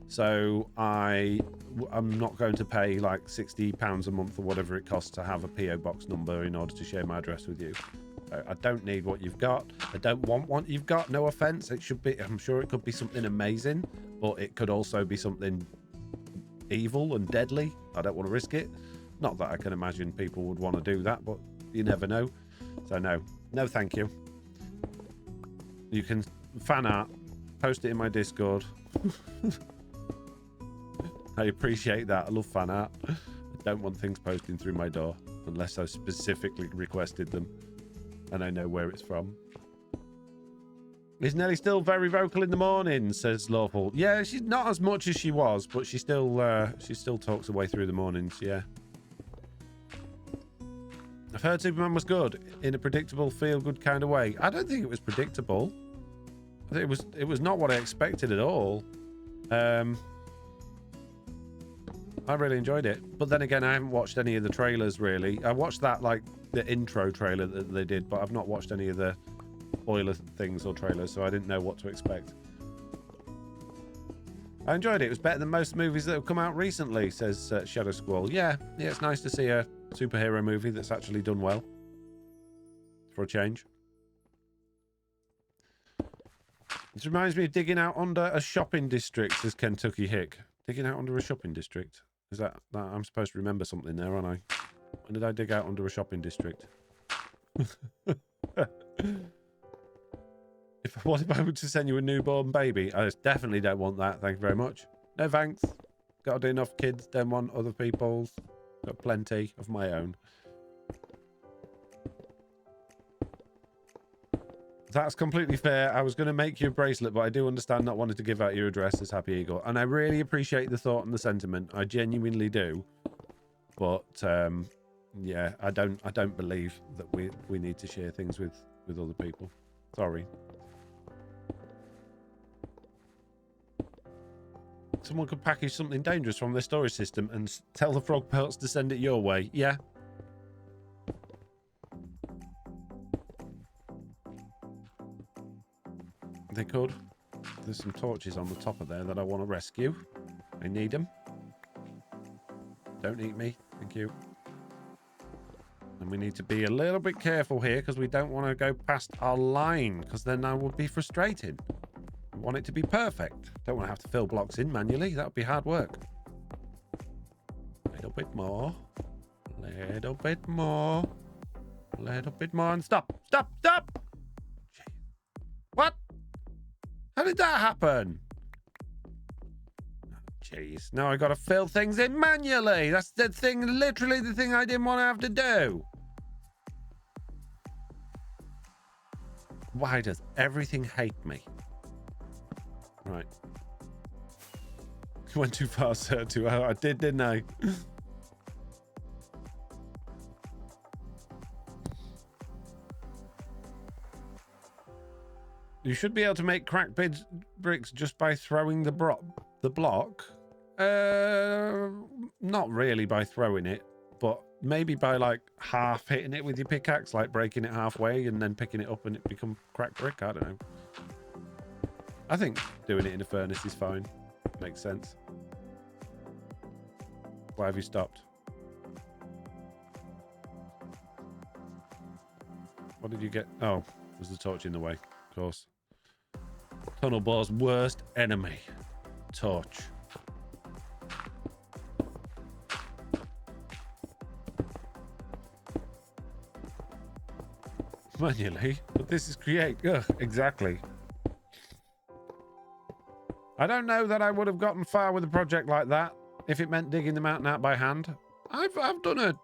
So I'm not going to pay like £60 a month or whatever it costs to have a PO box number in order to share my address with you. I don't need what you've got. I don't want what you've got. No offense. It should be, I'm sure it could be something amazing, but it could also be something evil and deadly. I don't want to risk it. Not that I can imagine people would want to do that, but you never know. So no thank you. You can fan art, post it in my Discord. I appreciate that. I love fan art. I don't want things posting through my door unless I specifically requested them and I know where it's from. Is Nelly still very vocal in the morning? Says Lawful. Yeah, she's not as much as she was, but she still talks her way through the mornings. Yeah. I've heard Superman was good in a predictable, feel-good kind of way. I don't think it was predictable. I think it was not what I expected at all. I really enjoyed it, but then again, I haven't watched any of the trailers really. I watched that like the intro trailer that they did, but I've not watched any of the spoiler things or trailers, so I didn't know what to expect. I enjoyed it. It was better than most movies that have come out recently, says Shadow Squall. Yeah, it's nice to see a superhero movie that's actually done well for a change. This reminds me of digging out under a shopping district, says Kentucky Hick. Digging out under a shopping district. Is that I'm supposed to remember something there, aren't I? When did I dig out under a shopping district? What if I were to send you a newborn baby? I definitely don't want that. Thank you very much. No thanks. Got to do enough kids. Don't want other people's. Got plenty of my own. That's completely fair. I was going to make you a bracelet, but I do understand not wanting to give out your address as Happy Eagle. And I really appreciate the thought and the sentiment. I genuinely do. But yeah, I don't believe that we need to share things with other people. Sorry. Someone could package something dangerous from their storage system and tell the frog pelts to send it your way. Yeah. They could. There's some torches on the top of there that I want to rescue. I need them. Don't eat me. Thank you. And we need to be a little bit careful here because we don't want to go past our line because then I would be frustrated. I want it to be perfect. Don't want to have to fill blocks in manually. That would be hard work. A little bit more. A little bit more. A little bit more and stop. Stop. Stop. Jeez. What? How did that happen? Jeez. Now I got to fill things in manually. That's the thing, literally the thing I didn't want to have to do. Why does everything hate me? Right. Went too far, sir. I did, didn't I? You should be able to make cracked bricks just by throwing the block. Not really by throwing it, but maybe by like half hitting it with your pickaxe, like breaking it halfway and then picking it up and it become cracked brick. I don't know. I think doing it in a furnace is fine. Makes sense. Why have you stopped? What did you get? Oh, there's the torch in the way. Of course. Tunnel bore's worst enemy. Torch. Manually, but this is create. Ugh, exactly. I don't know that I would have gotten far with a project like that if it meant digging the mountain out by hand. I've done a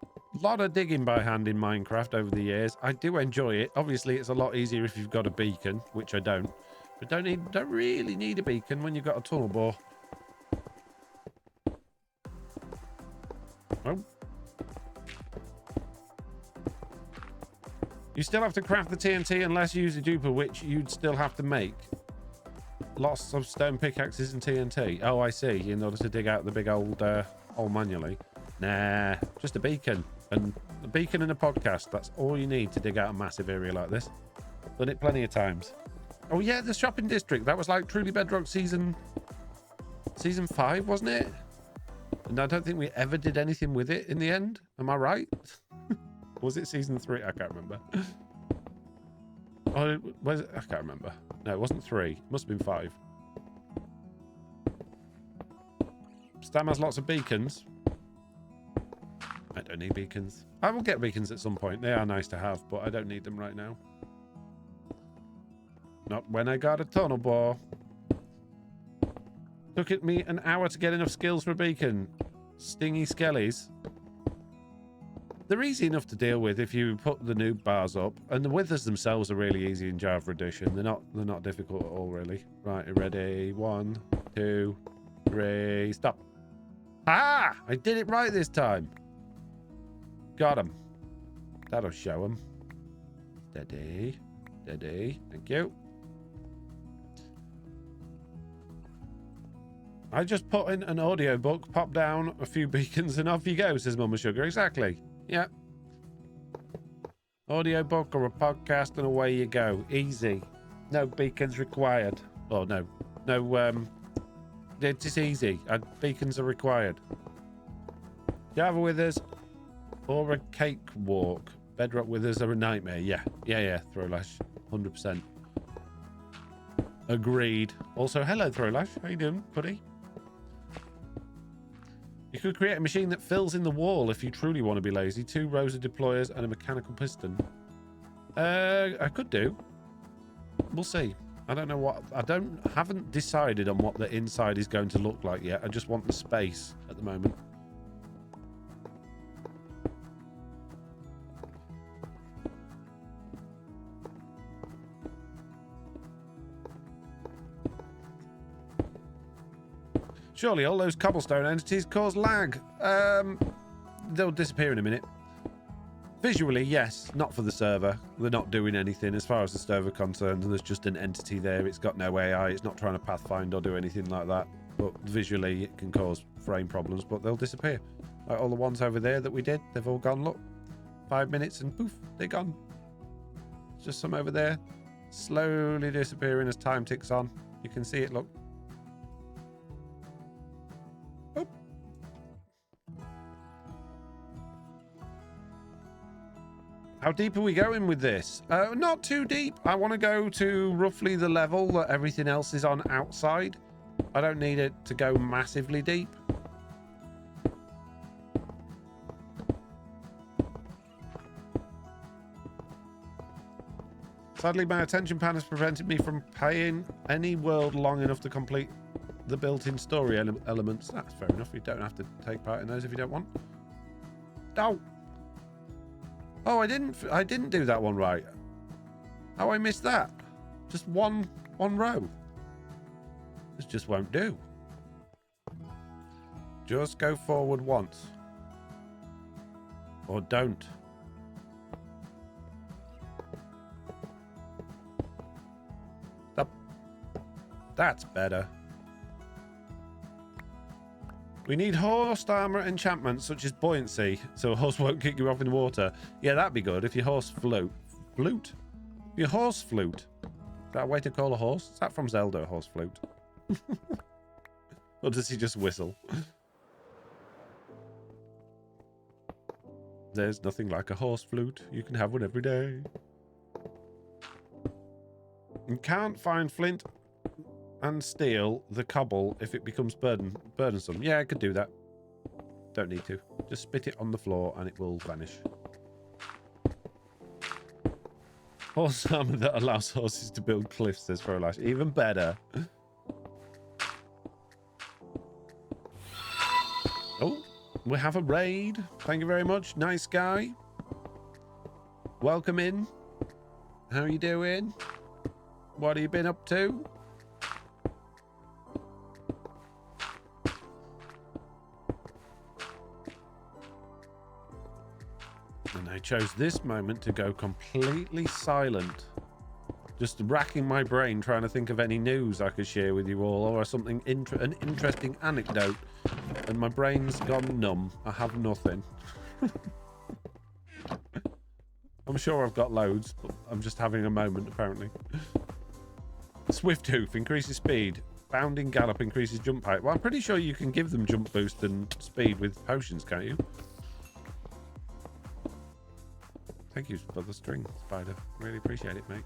lot of digging by hand in Minecraft over the years. I do enjoy it. Obviously, it's a lot easier if you've got a beacon, which I don't. But don't really need a beacon when you've got a tunnel bore. Oh. You still have to craft the TNT unless you use a duper, which you'd still have to make. Lots of stone pickaxes and TNT. Oh, I see. In order to dig out the big old hole manually. Nah, just a beacon. And a beacon and a podcast. That's all you need to dig out a massive area like this. Done it plenty of times. Oh yeah, the shopping district. That was like Truly Bedrock season 5, wasn't it? And I don't think we ever did anything with it in the end. Am I right? Was it season 3? I can't remember. Oh, was it? I can't remember. No, it wasn't 3. It must have been 5. Stam has lots of beacons. I don't need beacons. I will get beacons at some point. They are nice to have, but I don't need them right now. Not when I got a tunnel bore. Took it me an hour to get enough skills for a beacon. Stingy skellies. They're easy enough to deal with if you put the noob bars up, and the withers themselves are really easy in Java Edition. They're not difficult at all, really. Right, ready? 1, 2, 3, stop. Ah! I did it right this time. Got him. That'll show him. Steady. Steady. Thank you. I just put in an audio book, pop down a few beacons, and off you go, says Mama Sugar. Exactly. Yeah. Audio book or a podcast, and away you go. Easy. No beacons required. Oh, no. No, it's easy. Beacons are required. Java withers or a cakewalk. Bedrock withers are a nightmare. Yeah. Yeah. Throwlash. 100%. Agreed. Also, hello, Throwlash. How you doing, buddy? You could create a machine that fills in the wall if you truly want to be lazy. 2 rows of deployers and a mechanical piston. I could do. We'll see. I don't know what... haven't decided on what the inside is going to look like yet. I just want the space at the moment. Surely all those cobblestone entities cause lag. They'll disappear in a minute. Visually, yes. Not for the server. They're not doing anything as far as the server concerned. There's just an entity there. It's got no AI. It's not trying to pathfind or do anything like that. But visually, it can cause frame problems, but they'll disappear. Like all the ones over there that we did, they've all gone. Look, 5 minutes and poof, they're gone. There's just some over there. Slowly disappearing as time ticks on. You can see it, look. How deep are we going with this? Not too deep. I want to go to roughly the level that everything else is on outside. I don't need it to go massively deep. Sadly, my attention span has prevented me from playing any world long enough to complete the built-in story elements. That's fair enough. You don't have to take part in those if you don't want. Oh! Oh, I didn't do that one right. How I missed that? Just one row. This just won't do. Just go forward once. Or don't. Stop. That's better. We need horse armor enchantments such as buoyancy, so a horse won't kick you off in the water. Yeah, that'd be good if your horse flute. Your horse flute. Is that a way to call a horse? Is that from Zelda, a horse flute? Or does he just whistle? There's nothing like a horse flute. You can have one every day. You can't find flint and steal the cobble if it becomes burdensome. Yeah, I could do that. Don't need to. Just spit it on the floor and it will vanish. Horse armor that allows horses to build cliffs, says Frolash. Even better. Oh, we have a raid. Thank you very much. Nice guy. Welcome in. How are you doing? What have you been up to? chose this moment to go completely silent. Just racking my brain trying to think of any news I could share with you all, or something an interesting anecdote, and my brain's gone numb. I have nothing. I'm sure I've got loads, but I'm just having a moment apparently. Swift hoof increases speed. Bounding gallop increases jump height. Well, I'm pretty sure you can give them jump boost and speed with potions, can't you? Thank you for the string, Spider. Really appreciate it, mate.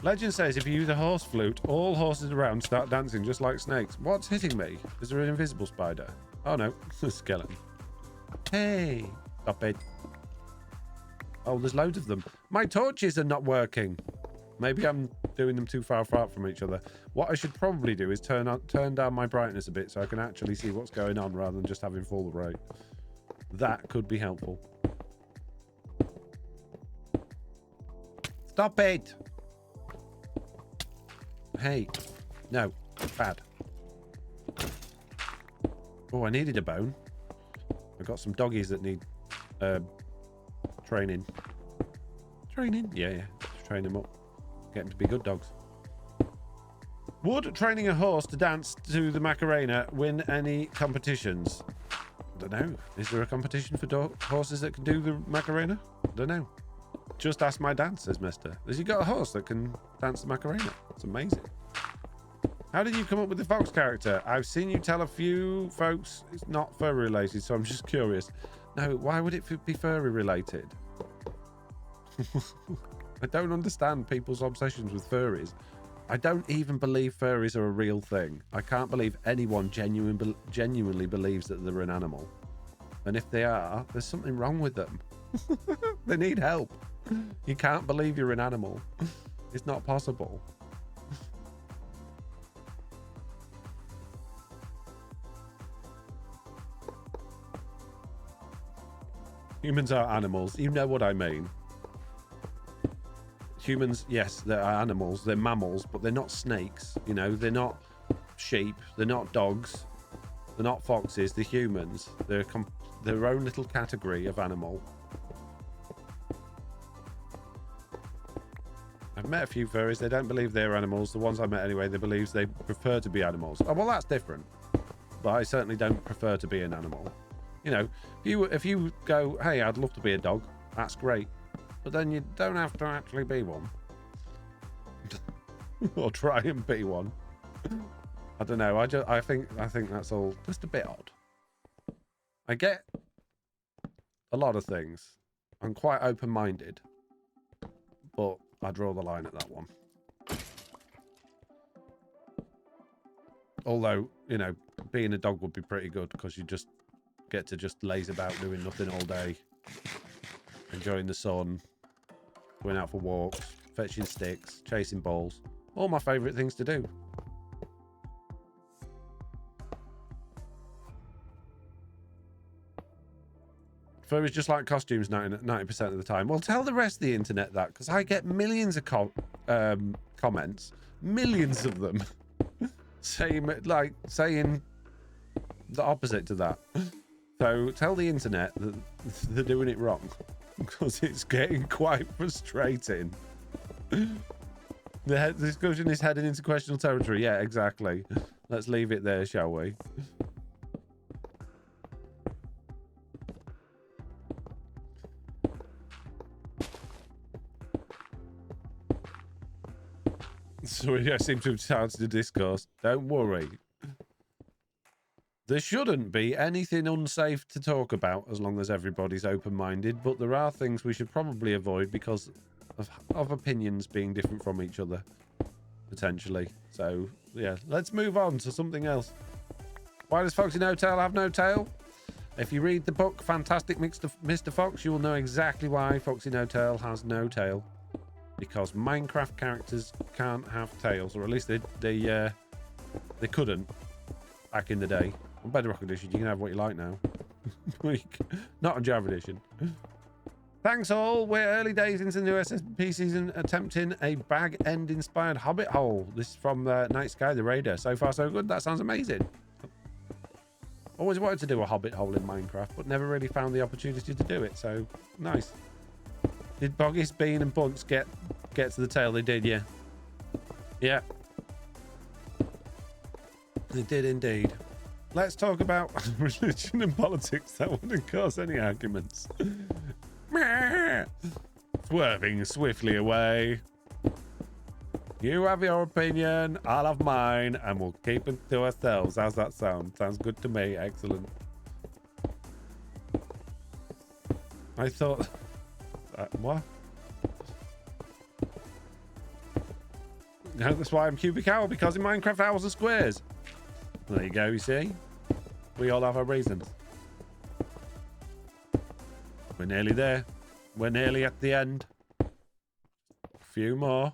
Legend says if you use a horse flute, all horses around start dancing just like snakes. What's hitting me? Is there an invisible spider? Oh no, a skeleton. Hey, stop it. Oh, there's loads of them. My torches are not working. Maybe I'm doing them too far apart from each other. What I should probably do is turn down my brightness a bit so I can actually see what's going on rather than just having full rate. That could be helpful. Stop it! Hey, no, bad. Oh, I needed a bone. I've got some doggies that need training. Training? Yeah. Train them up. Get them to be good dogs. Would training a horse to dance to the Macarena win any competitions? I don't know. Is there a competition for horses that can do the Macarena? I don't know. Just ask my dad, says Mister. Has he got a horse that can dance the Macarena? It's amazing. How did you come up with the fox character? I've seen you tell a few folks it's not furry related, so I'm just curious. No, why would it be furry related? I don't understand people's obsessions with furries. I don't even believe furries are a real thing. I can't believe anyone genuinely believes that they're an animal. And if they are, there's something wrong with them. They need help. You can't believe you're an animal. It's not possible. Humans are animals. You know what I mean. Humans, yes, they are animals. They're mammals, but they're not snakes. You know, they're not sheep. They're not dogs. They're not foxes. They're humans. They're their own little category of animal. I've met a few furries. They don't believe they're animals. The ones I met anyway, they believe they prefer to be animals. Oh, well, that's different. But I certainly don't prefer to be an animal. You know, if you go, hey, I'd love to be a dog, that's great. But then you don't have to actually be one. Or try and be one. I don't know. I think that's all just a bit odd. I get a lot of things. I'm quite open-minded. But I draw the line at that one. Although, you know, being a dog would be pretty good because you just get to just laze about doing nothing all day. Enjoying the sun. Going out for walks. Fetching sticks. Chasing balls. All my favourite things to do. Furries just like costumes 90% of the time. Well, tell the rest of the internet that, because I get millions of comments, millions of them, saying the opposite to that. So tell the internet that they're doing it wrong, because it's getting quite frustrating. The discussion is heading into questionable territory. Yeah, exactly. Let's leave it there, shall we? Sorry, I seem to have started the discourse. Don't worry. There shouldn't be anything unsafe to talk about as long as everybody's open-minded, but there are things we should probably avoid because of opinions being different from each other, potentially. So, yeah, let's move on to something else. Why does Foxy No Tail have no tail? If you read the book Fantastic Mr. Fox, you will know exactly why Foxy No Tail has no tail. Because Minecraft characters can't have tails, or at least they couldn't back in the day. On Bedrock Edition, you can have what you like now. Not on Java Edition. Thanks all. We're early days into the new SMP season, attempting a bag end inspired hobbit hole. This is from Night Sky the Raider. So far, so good. That sounds amazing. Always wanted to do a hobbit hole in Minecraft, but never really found the opportunity to do it. So nice. Did Boggis, Bean, and Bunce get to the tail? They did, yeah. Yeah. They did indeed. Let's talk about religion and politics. That wouldn't cause any arguments. Swerving swiftly away. You have your opinion, I'll have mine, and we'll keep it to ourselves. How's that sound? Sounds good to me. Excellent. I thought... what? No, that's why I'm cubic owl, because in Minecraft owls are squares. There you go, you see? We all have our reasons. We're nearly there. We're nearly at the end. A few more.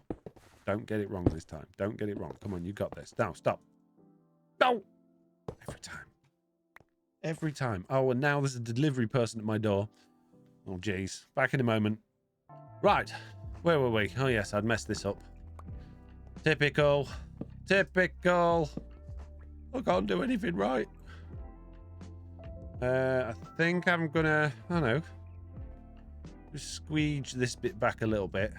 Don't get it wrong this time. Don't get it wrong. Come on, you got this. Now, stop. No! Every time. Every time. Oh, and now there's a delivery person at my door. Oh, jeez. Back in a moment. Right. Where were we? Oh, yes, I'd messed this up. Typical. Typical. I can't do anything right. I think I'm gonna... I don't know. Just squeeze this bit back a little bit.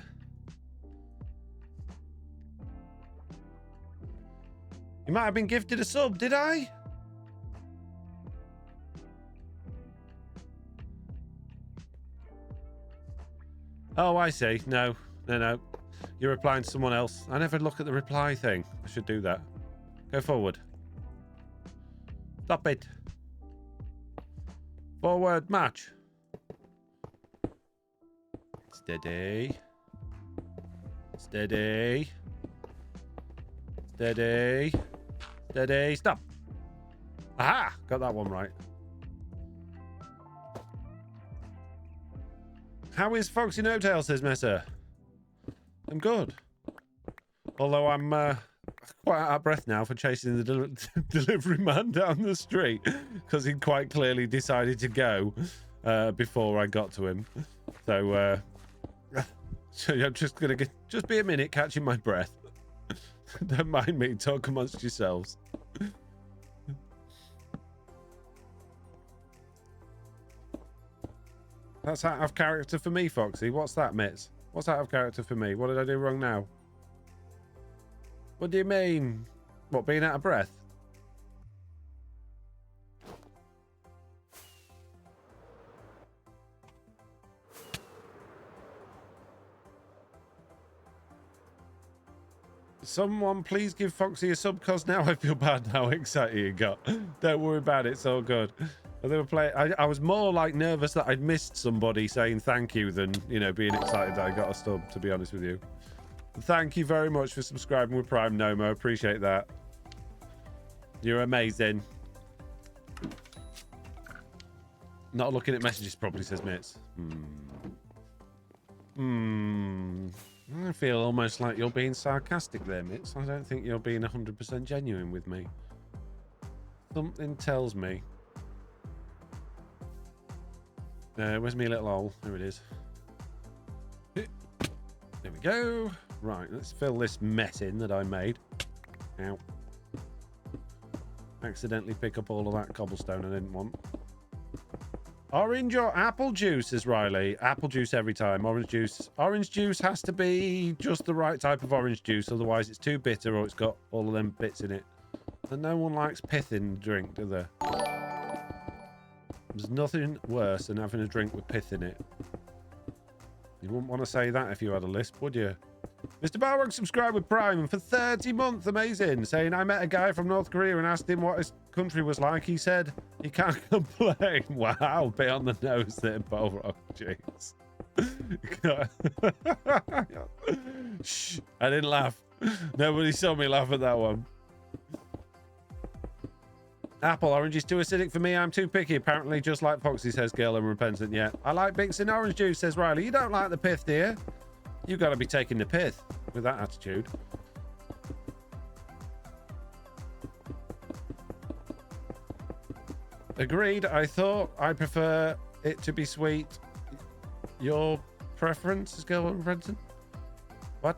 You might have been gifted a sub, did I? Oh, I see. No. You're replying to someone else. I never look at the reply thing. I should do that. Go forward. Stop it. Forward march. Steady. Steady. Steady. Steady. Stop. Aha! Got that one right. How is Foxy No-Tail, says Messer. I'm good. Although I'm quite out of breath now for chasing the delivery man down the street because he quite clearly decided to go before I got to him. So, so I'm just going to just be a minute catching my breath. Don't mind me. Talk amongst yourselves. That's out of character for me, Foxy. What's that, Mitz? What's out of character for me? What did I do wrong now? What do you mean? What, being out of breath? Someone please give Foxy a sub, cause now I feel bad how excited he got. Don't worry about it, it's all good. They were playing. I was more like nervous that I'd missed somebody saying thank you than, you know, being excited that I got a sub, to be honest with you. Thank you very much for subscribing with Prime, Nomo. Appreciate that. You're amazing. Not looking at messages properly, says Mitz. I feel almost like you're being sarcastic there, Mitz. I don't think you're being 100% genuine with me. Something tells me. Where's my little hole? There it is. There we go. Right, let's fill this mess in that I made. Ow. Accidentally pick up all of that cobblestone I didn't want. Orange or apple juice, says Riley. Apple juice every time. Orange juice. Orange juice has to be just the right type of orange juice. Otherwise, it's too bitter or it's got all of them bits in it. And no one likes pith in drink, do they? There's nothing worse than having a drink with pith in it. You wouldn't want to say that if you had a lisp, would you? Mr. Balrog subscribed with Prime and for 30 months. Amazing. Saying, I met a guy from North Korea and asked him what his country was like. He said he can't complain. Wow, bit on the nose there, Balrog. Jeez. Shh, I didn't laugh. Nobody saw me laugh at that one. Apple, orange is too acidic for me. I'm too picky. Apparently, just like Foxy, says Girl Unrepentant. Yeah, I like Bix and orange juice, says Riley. You don't like the pith, dear. You got to be taking the pith with that attitude. Agreed. I thought I prefer it to be sweet. Your preference is Girl Unrepentant? What?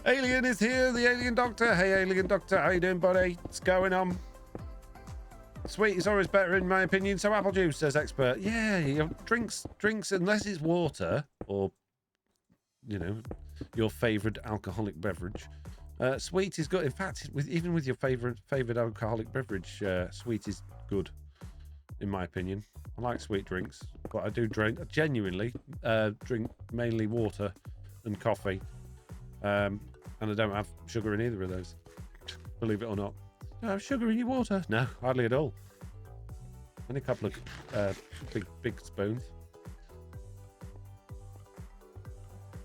Alien is here, the alien doctor. Hey, alien doctor, how you doing, buddy? What's going on? Sweet is always better in my opinion. So apple juice, says expert. Yeah, you know, drinks, unless it's water or, you know, your favorite alcoholic beverage. Sweet is good. In fact, even with your favorite alcoholic beverage, sweet is good, in my opinion. I like sweet drinks, but I do genuinely drink mainly water and coffee, and I don't have sugar in either of those. Believe it or not. Do I have sugar in your water? No, hardly at all. Only a couple of big spoons.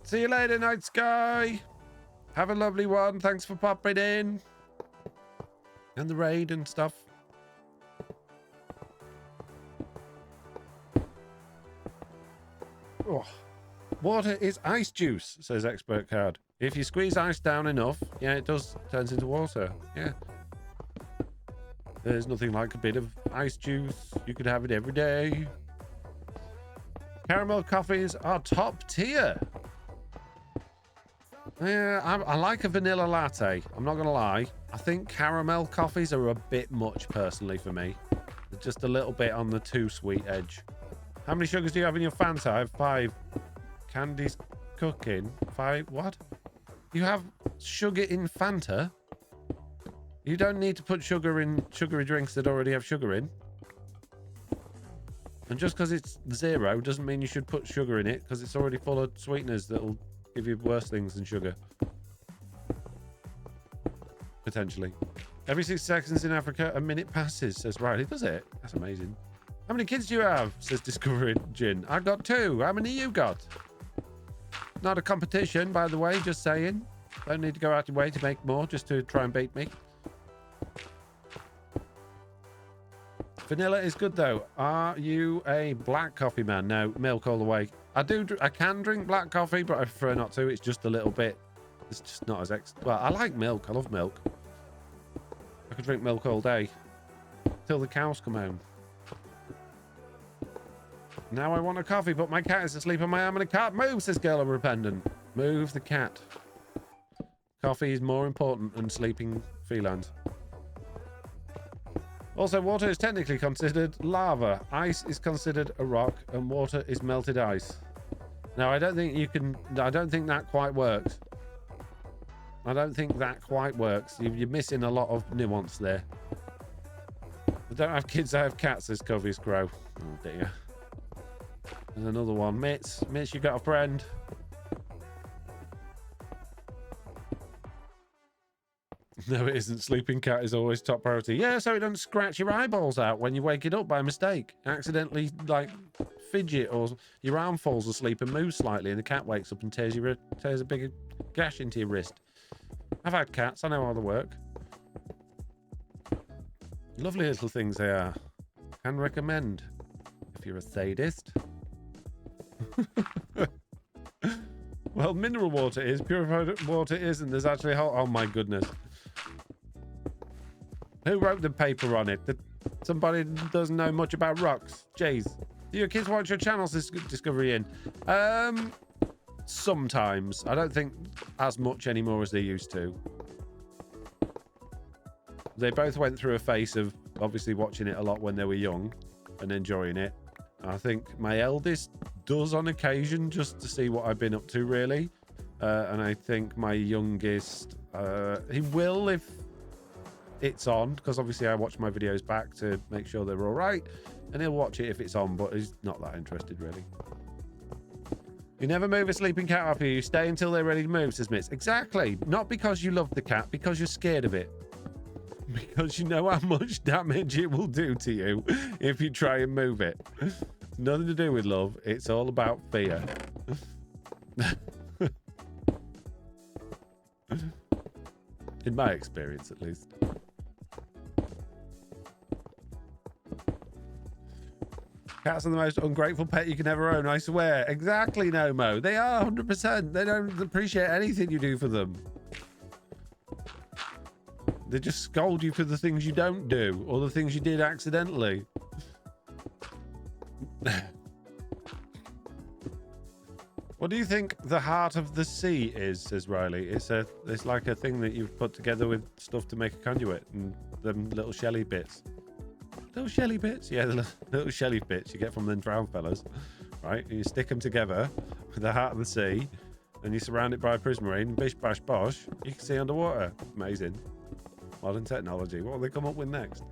See you later, Night Sky. Have a lovely one. Thanks for popping in. And the raid and stuff. Oh. Water is ice juice, says expert card. If you squeeze ice down enough, yeah, it turns into water. Yeah. There's nothing like a bit of ice juice. You could have it every day. Caramel coffees are top tier. Yeah, I like a vanilla latte. I'm not going to lie. I think caramel coffees are a bit much personally for me. They're just a little bit on the too sweet edge. How many sugars do you have in your Fanta? I have 5. Candy's cooking. 5. What? You have sugar in Fanta? You don't need to put sugar in sugary drinks that already have sugar in. And just because it's 0 doesn't mean you should put sugar in it, because it's already full of sweeteners that'll give you worse things than sugar. Potentially. Every 6 seconds in Africa, a minute passes, says Riley. Does it? That's amazing. How many kids do you have? Says Discovery Gin. I've got 2. How many you got? Not a competition, by the way, just saying. Don't need to go out your way to make more just to try and beat me. Vanilla is good though. Are you a black coffee man? No, milk all the way. I can drink black coffee, but I prefer not to. It's just a little bit. It's just not as well. I like milk. I love milk. I could drink milk all day till the cows come home. Now I want a coffee, but my cat is asleep on my arm and I can't move, says Girl Unrepentant. Move the cat. Coffee is more important than sleeping felines. Also, water is technically considered lava. Ice is considered a rock, and water is melted ice. Now, I don't think that quite works. I don't think that quite works. You're missing a lot of nuance there. I don't have kids, I have cats, says Covey's Crow. Oh, dear. There's another one. Mitz, you got a friend. No, it isn't. Sleeping cat is always top priority. Yeah, so it doesn't scratch your eyeballs out when you wake it up by mistake. Accidentally, like, fidget, or your arm falls asleep and moves slightly and the cat wakes up and tears a big gash into your wrist. I've had cats. I know how they work. Lovely little things they are. Can recommend if you're a sadist. Well, mineral water is. Purified water isn't. There's actually a whole... Oh, my goodness. Who wrote the paper on it? Somebody doesn't know much about rocks. Jeez. Do your kids watch your channels, this Discovery In? Sometimes. I don't think as much anymore as they used to. They both went through a phase of obviously watching it a lot when they were young and enjoying it. I think my eldest does on occasion just to see what I've been up to, really. And I think my youngest, he will if it's on, because obviously I watch my videos back to make sure they're all right, and he'll watch it if it's on, but he's not that interested, really. You never move a sleeping cat off you. You stay until they're ready to move, says Mitz. Exactly. Not because you love the cat, because you're scared of it. Because you know how much damage it will do to you if you try and move it. It's nothing to do with love. It's all about fear. In my experience, at least. Cats are the most ungrateful pet you can ever own, I swear. Exactly, Nomo. They are 100%. They don't appreciate anything you do for them. They just scold you for the things you don't do, or the things you did accidentally. What do you think the heart of the sea is, says Riley? It's like a thing that you've put together with stuff to make a conduit and them little shelly bits. little shelly bits. Yeah, the little shelly bits you get from them drowned fellas, right? And you stick them together with the heart of the sea, and you surround it by a prismarine. Bish bash bosh, you can see underwater. Amazing. Modern technology. What will they come up with next?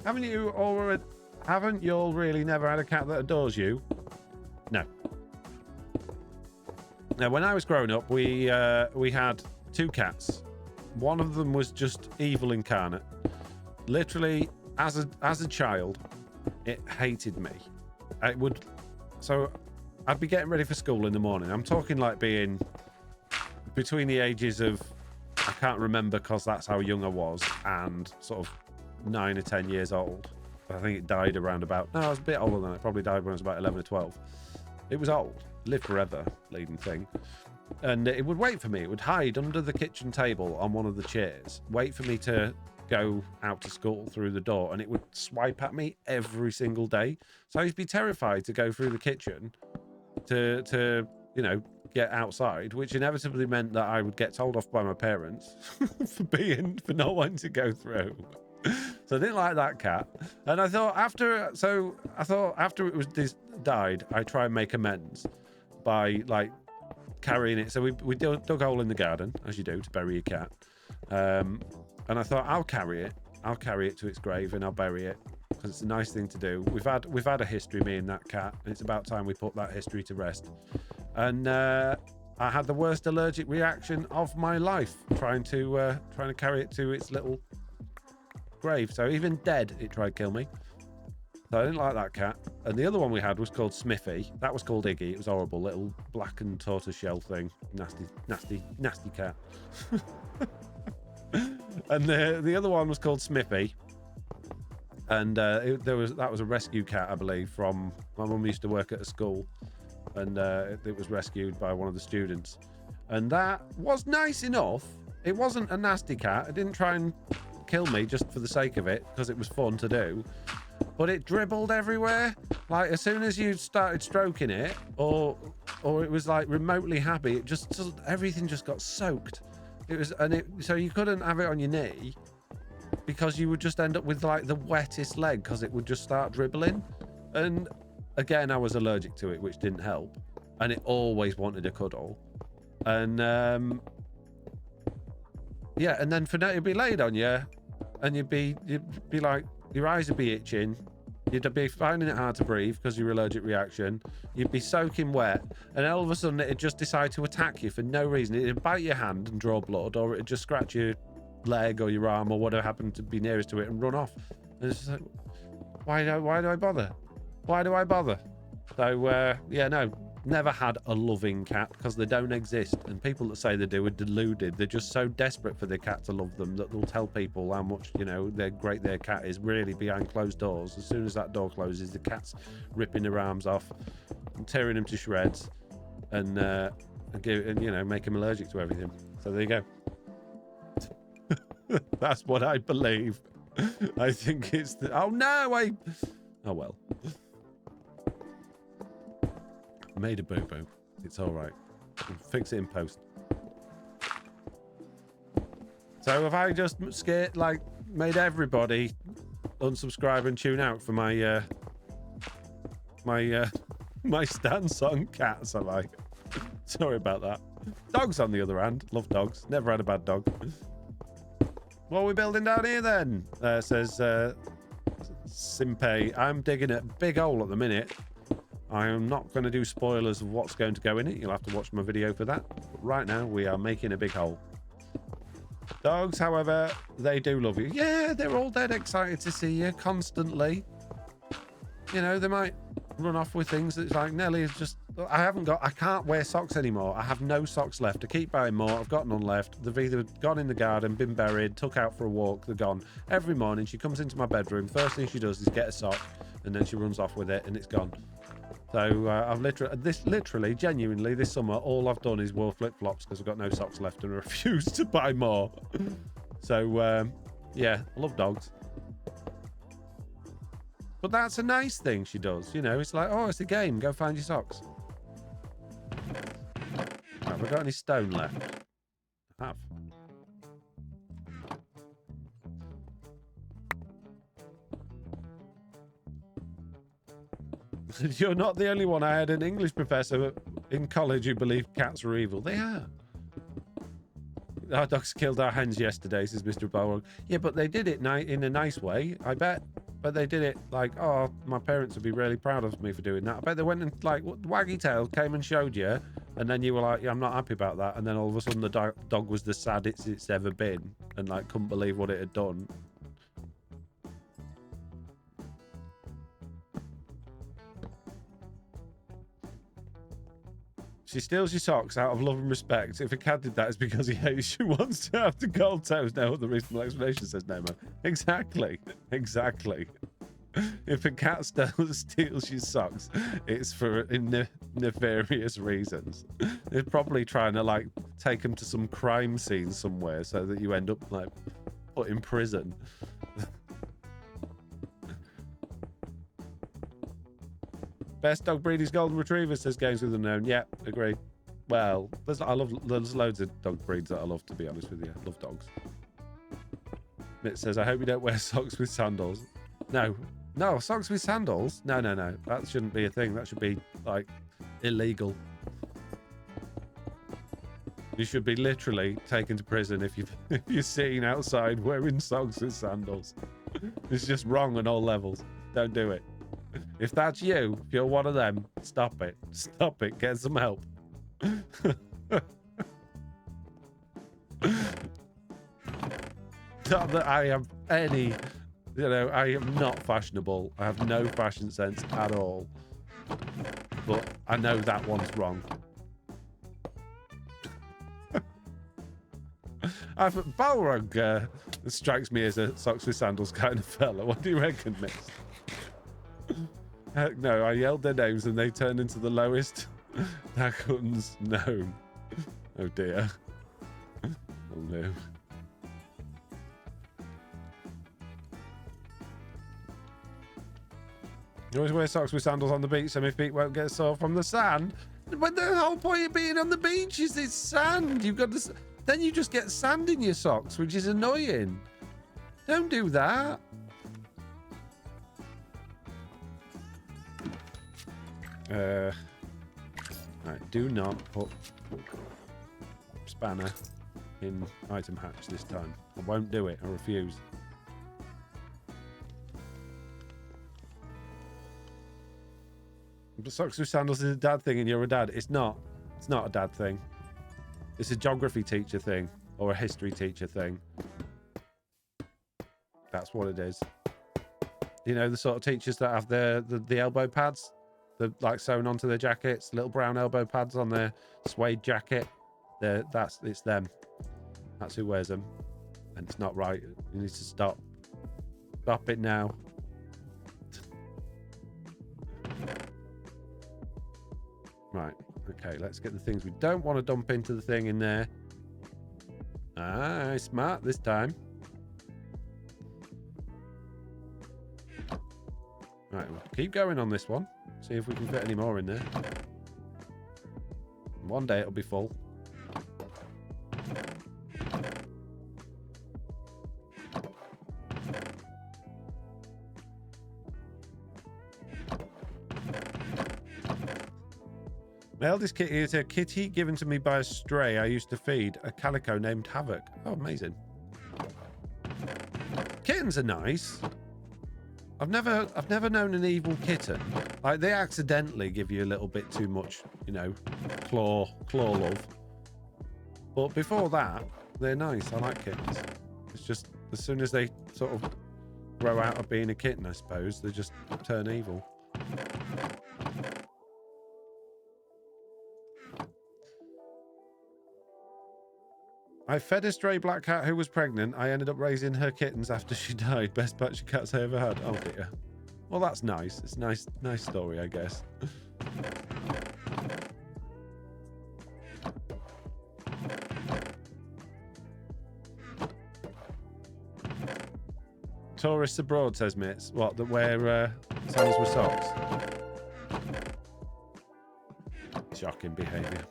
Haven't you all really never had a cat that adores you? No. Now, when I was growing up, we had 2 cats. One of them was just evil incarnate. Literally, as a child, it hated me. So I'd be getting ready for school in the morning. I'm talking like being between the ages of, I can't remember because that's how young I was, and sort of 9 or 10 years old. I think it died around about, no, I was a bit older than that. It probably died when I was about 11 or 12. It was old. Lived forever, leading thing. And it would wait for me. It would hide under the kitchen table on one of the chairs, wait for me to go out to school through the door, and it would swipe at me every single day. So I used to be terrified to go through the kitchen to you know, get outside, which inevitably meant that I would get told off by my parents for not wanting to go through. So I didn't like that cat, and I thought after it was died, I try and make amends by like carrying it. So we dug a hole in the garden, as you do, to bury your cat. And I thought I'll carry it to its grave, and I'll bury it because it's a nice thing to do. We've had a history, me and that cat, and it's about time we put that history to rest. And I had the worst allergic reaction of my life trying to carry it to its little grave. So even dead, it tried to kill me. So I didn't like that cat. And the other one we had was called Smithy. That was called Iggy. It was horrible, little black and tortoiseshell thing. Nasty cat. And the other one was called Smithy. And that was a rescue cat, I believe, from my mum used to work at a school, and it was rescued by one of the students. And that was nice enough. It wasn't a nasty cat. It didn't try and kill me just for the sake of it, because it was fun to do. But it dribbled everywhere. Like as soon as you started stroking it, or it was like remotely happy, it just everything just got soaked. So you couldn't have it on your knee, because you would just end up with like the wettest leg, because it would just start dribbling. And again, I was allergic to it, which didn't help. And it always wanted a cuddle. And yeah, and then it'd be laid on you, and you'd be like, your eyes would be itching. You'd be finding it hard to breathe because of your allergic reaction. You'd be soaking wet, and all of a sudden it'd just decide to attack you for no reason. It'd bite your hand and draw blood, or it'd just scratch your leg or your arm or whatever happened to be nearest to it and run off. And it's just like, why do I bother? Why do I bother? So yeah, no, never had a loving cat, because they don't exist. And people that say they do are deluded. They're just so desperate for their cat to love them that they'll tell people how much, you know, they're great their cat is, really behind closed doors. As soon as that door closes, the cat's ripping their arms off and tearing them to shreds, and you know, make them allergic to everything. So there you go. That's what I believe. I think it's oh well. I made a boo-boo. It's all right. We'll fix it in post. So have I just made everybody unsubscribe and tune out for my my stance on cats? I like. Sorry about that. Dogs, on the other hand, love dogs. Never had a bad dog. What are we building down here then? Says Simpay. I'm digging a big hole at the minute. I am not going to do spoilers of what's going to go in it. You'll have to watch my video for that. But right now, we are making a big hole. Dogs, however, they do love you. Yeah, they're all dead excited to see you constantly. You know, they might run off with things that's like, Nelly is just... I can't wear socks anymore. I have no socks left. I keep buying more. I've got none left. They've either gone in the garden, been buried, took out for a walk, they're gone. Every morning, she comes into my bedroom. First thing she does is get a sock, and then she runs off with it, and it's gone. So I've literally, genuinely, this summer, all I've done is wore flip-flops because I've got no socks left and refuse to buy more. So, yeah, I love dogs. But that's a nice thing she does, you know. It's like, oh, it's a game. Go find your socks. Have I got any stone left? I have. You're not the only one. I had an English professor in college who believed cats were evil. They are. Our dogs killed our hens yesterday, says Mr. Balrog. Yeah, but they did it in a nice way, I bet. But they did it like, oh, my parents would be really proud of me for doing that. I bet they went and like, Waggy Tail came and showed you, and then you were like, yeah, I'm not happy about that. And then all of a sudden the dog was the saddest it's ever been, and like couldn't believe what it had done. She steals your socks out of love and respect. If a cat did that, it's because he hates you, wants to have the gold toes. No other reasonable explanation, says Nemo. Exactly. Exactly. If a cat steals your socks, it's for nefarious reasons. They're probably trying to, like, take them to some crime scene somewhere so that you end up, like, put in prison. Best dog breed is golden retriever, says Games with Unknown. Yeah, agree. Well, there's loads of dog breeds that I love, to be honest with you. I love dogs. It says, I hope you don't wear socks with sandals. No, socks with sandals? No. That shouldn't be a thing. That should be, like, illegal. You should be literally taken to prison if you're sitting outside wearing socks with sandals. It's just wrong on all levels. Don't do it. If that's you, if you're one of them, stop it. Stop it. Get some help. Not that I have any, I am not fashionable. I have no fashion sense at all. But I know that one's wrong. Balrog strikes me as a socks with sandals kind of fella. What do you reckon, miss? No, I yelled their names and they turned into the lowest Nakuns known. Oh dear. Oh no. You always wear socks with sandals on the beach so my feet won't get sore from the sand. But the whole point of being on the beach is it's sand. You've got to... Then you just get sand in your socks, which is annoying. Don't do that. Right, do not put spanner in item hatch this time. I won't do it. I refuse. But socks with sandals is a dad thing and you're a dad. It's not. It's not a dad thing. It's a geography teacher thing or a history teacher thing. That's what it is. You know, the sort of teachers that have the elbow pads, the like sewn onto their jackets, little brown elbow pads on their suede jacket. It's them. That's who wears them. And it's not right. You need to stop. Stop it now. Right. Okay, let's get the things we don't want to dump into the thing in there. Ah, smart this time. Right, we'll keep going on this one. See if we can fit any more in there. One day it'll be full. My eldest kitty is a kitty given to me by a stray I used to feed, a calico named Havoc. Oh, amazing. Kittens are nice. I've never known an evil kitten. Like, they accidentally give you a little bit too much, you know, claw love. But before that, they're nice. I like kittens. It's just as soon as they sort of grow out of being a kitten, I suppose, they just turn evil. I fed a stray black cat who was pregnant. I ended up raising her kittens after she died. Best batch of cats I ever had. Oh dear. Well, that's nice. It's a nice story, I guess. Tourists abroad, says Mitz. What, that wear sandals with socks? Shocking behaviour.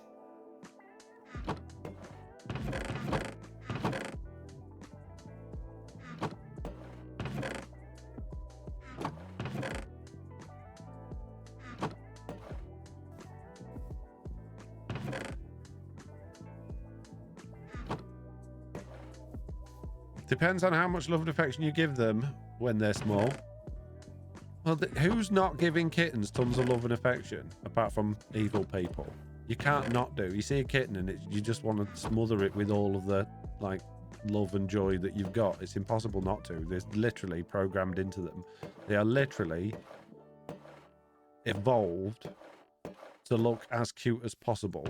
Depends on how much love and affection you give them when they're small. Well, who's not giving kittens tons of love and affection apart from evil people? You can't not do. You see a kitten and you just want to smother it with all of the like love and joy that you've got. It's impossible not to. They're literally programmed into them. They are literally evolved to look as cute as possible.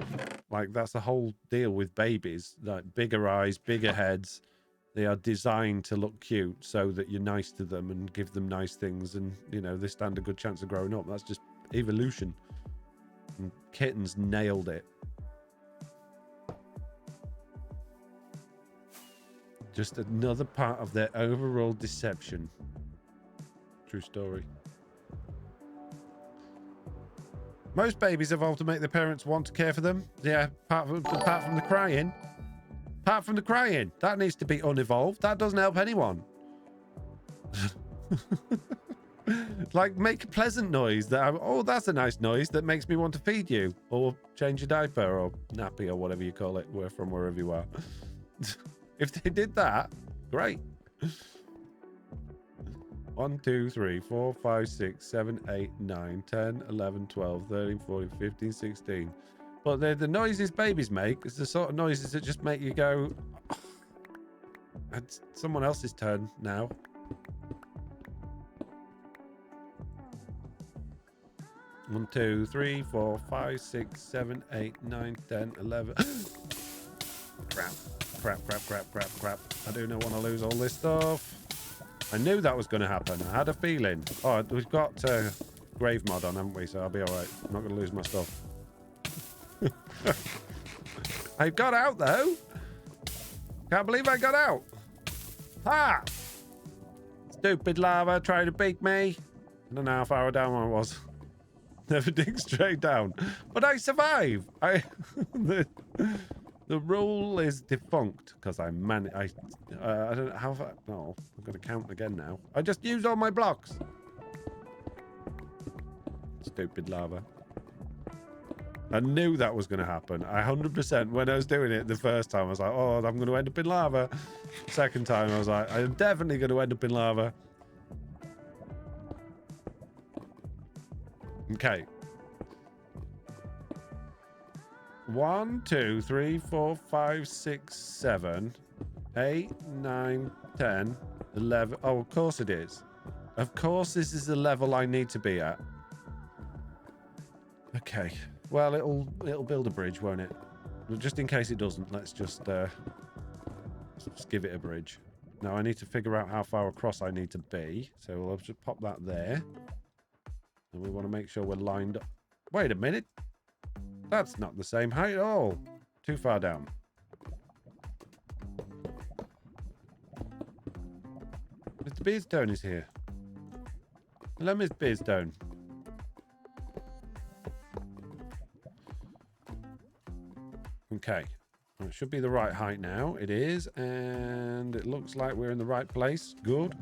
Like, that's the whole deal with babies. Like, bigger eyes, bigger heads. They are designed to look cute so that you're nice to them and give them nice things, and you know, they stand a good chance of growing up. That's just evolution. And kittens nailed it. Just another part of their overall deception. True story. Most babies evolve to make their parents want to care for them. Yeah, apart from the crying. Apart from the crying. That needs to be unevolved. That doesn't help anyone. Like, make a pleasant noise that oh, that's a nice noise that makes me want to feed you or change your diaper or nappy or whatever you call it, from wherever you are. If they did that, great. 1, 2, 3, 4, 5, 6, 7, 8, 9, 10, 11, 12, 13, 14, 15, 16. But the noises babies make is the sort of noises that just make you go, oh, it's someone else's turn now. One, 2, 3, 4, 5, 6, 7, 8, 9, 10, 11. Crap. I do not want to lose all this stuff. I knew that was going to happen. I had a feeling. Oh, we've got grave mod on, haven't we? So I'll be all right. I'm not going to lose my stuff. I got out, though. Can't believe I got out. Ha! Stupid lava trying to beat me. I don't know how far down I was. Never dig straight down. But I survive. The rule is defunct because I don't know how far. No, I'm going to count again now. I just used all my blocks. Stupid lava. I knew that was going to happen. I 100%, when I was doing it the first time, I was like, oh, I'm going to end up in lava. Second time, I was like, I'm definitely going to end up in lava. Okay. 1, 2, 3, 4, 5, 6, 7, 8, 9, 10, 11. Oh, of course it is. Of course this is the level I need to be at. Okay. Well, it'll build a bridge, won't it? But just in case it doesn't, let's just give it a bridge. Now I need to figure out how far across I need to be. So we'll just pop that there. And we want to make sure we're lined up. Wait a minute. That's not the same height at all. Too far down. Mr. Beardstone is here. Hello, Miss Beardstone. Okay. It should be the right height now. It is. And it looks like we're in the right place. Good.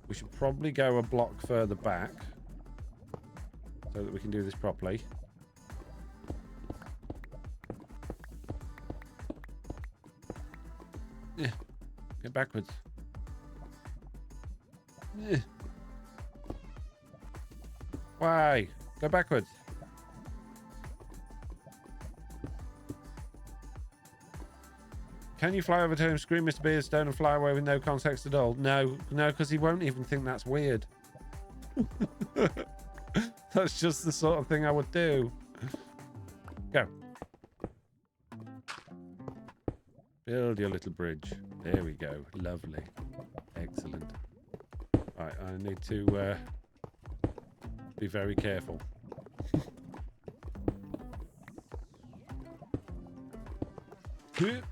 We should probably go a block further back so that we can do this properly. Get backwards. Why? Go backwards. Can you fly over to him, scream Mr. Beardstone, and fly away with no context at all? No, because he won't even think that's weird. That's just the sort of thing I would do. Go. Build your little bridge. There we go. Lovely. Excellent. Right, I need to be very careful. Oh,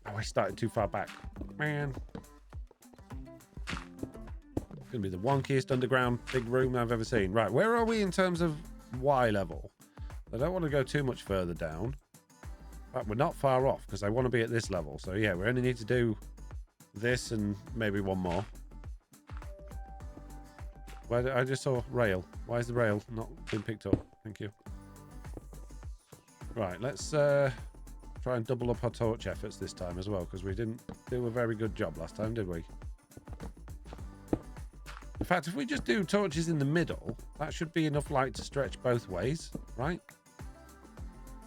I started too far back. Man. It's going to be the wonkiest underground big room I've ever seen. Right, where are we in terms of Y level? I don't want to go too much further down. But we're not far off because I want to be at this level. So yeah, we only need to do this and maybe one more. Where I just saw rail. Why is the rail not being picked up? Thank you. Right, let's try try and double up our torch efforts this time as well, because we didn't do a very good job last time, did we? In fact, if we just do torches in the middle, that should be enough light to stretch both ways, right?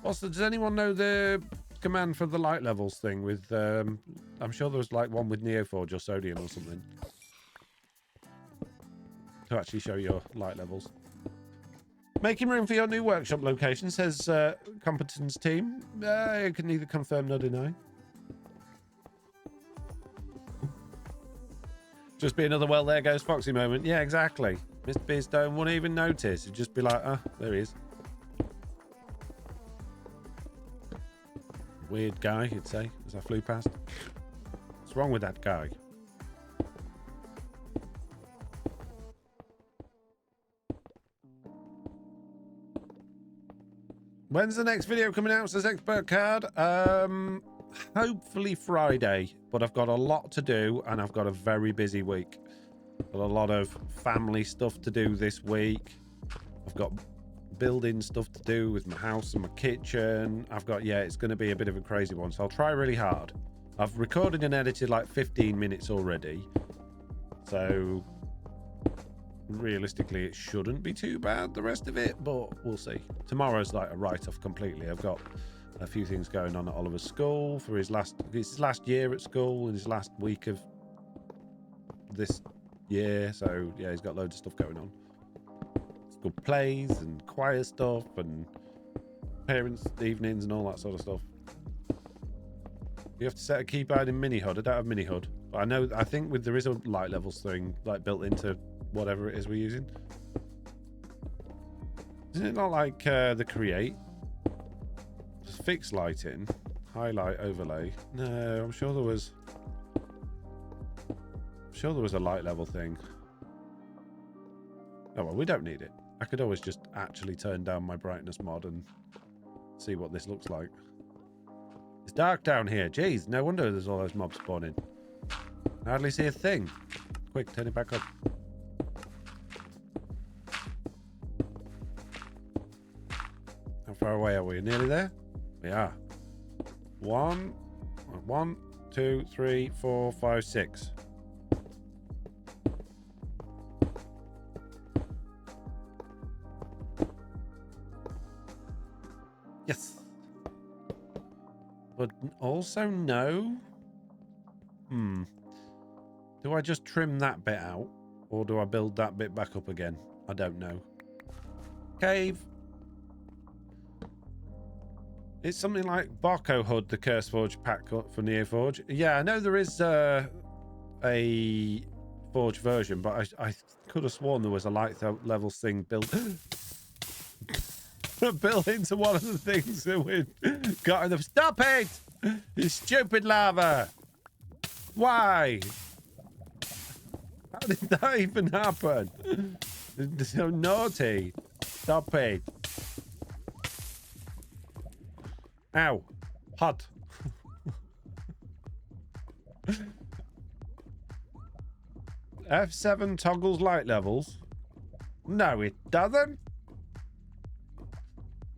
Also, does anyone know the command for the light levels thing with, I'm sure there was like one with Neoforge or Sodium or something, to actually show your light levels. Making room for your new workshop location, says Competence Team. I can neither confirm nor deny. Just be another well, there goes Foxy moment. Yeah, exactly. Mr. Beerstone wouldn't even notice. He'd just be like, ah, there he is. Weird guy, he'd say, as I flew past. What's wrong with that guy? When's the next video coming out, says Expert Card? Hopefully Friday, but I've got a lot to do and I've got a very busy week. Got a lot of family stuff to do this week. I've got building stuff to do with my house and my kitchen. I've got, yeah, it's going to be a bit of a crazy one, so I'll try really hard. I've recorded and edited like 15 minutes already, so realistically it shouldn't be too bad, the rest of it, but we'll see. Tomorrow's like a write-off completely. I've got a few things going on at Oliver's school for his last year at school and his last week of this year, so yeah, he's got loads of stuff going on. School plays and choir stuff and parents evenings and all that sort of stuff. You have to set a keypad in mini HUD. I don't have mini HUD, but I think there is a light levels thing like built into whatever it is we're using. Isn't it not like the create? Just fix lighting, highlight, overlay. No, I'm sure there was a light level thing. Oh well, we don't need it. I could always just actually turn down my brightness mod and see what this looks like. It's dark down here. Jeez, no wonder there's all those mobs spawning. I hardly see a thing. Quick, turn it back up. How far away are we? Nearly there? We are. 1, 2, 3, 4, 5, 6. Yes. But also no. Do I just trim that bit out, or do I build that bit back up again? I don't know. Cave. It's something like Barco HUD, the Curseforge pack for Neoforge. Yeah, I know there is a Forge version, but I could have sworn there was a light levels thing built built into one of the things that we got in the... Stop it! You stupid lava! Why? How did that even happen? It's so naughty. Stop it. Ow. Hot. F7 toggles light levels. No, it doesn't.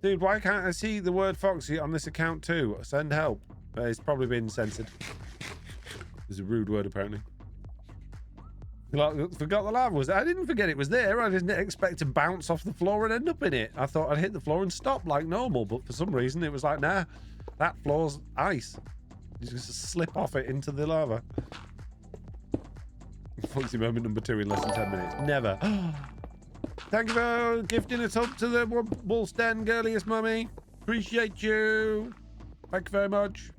Dude, why can't I see the word Foxy on this account too? Send help. It's probably been censored. It's a rude word, apparently. Forgot the lava was there. I didn't forget it was there. I didn't expect to bounce off the floor and end up in it. I thought I'd hit the floor and stop like normal, but for some reason it was like, nah, that floor's ice. You just slip off it into the lava. Foxy moment number 2 in less than 10 minutes. Never. Thank you for gifting a tub to the Woolsten girliest mummy. Appreciate you. Thank you very much.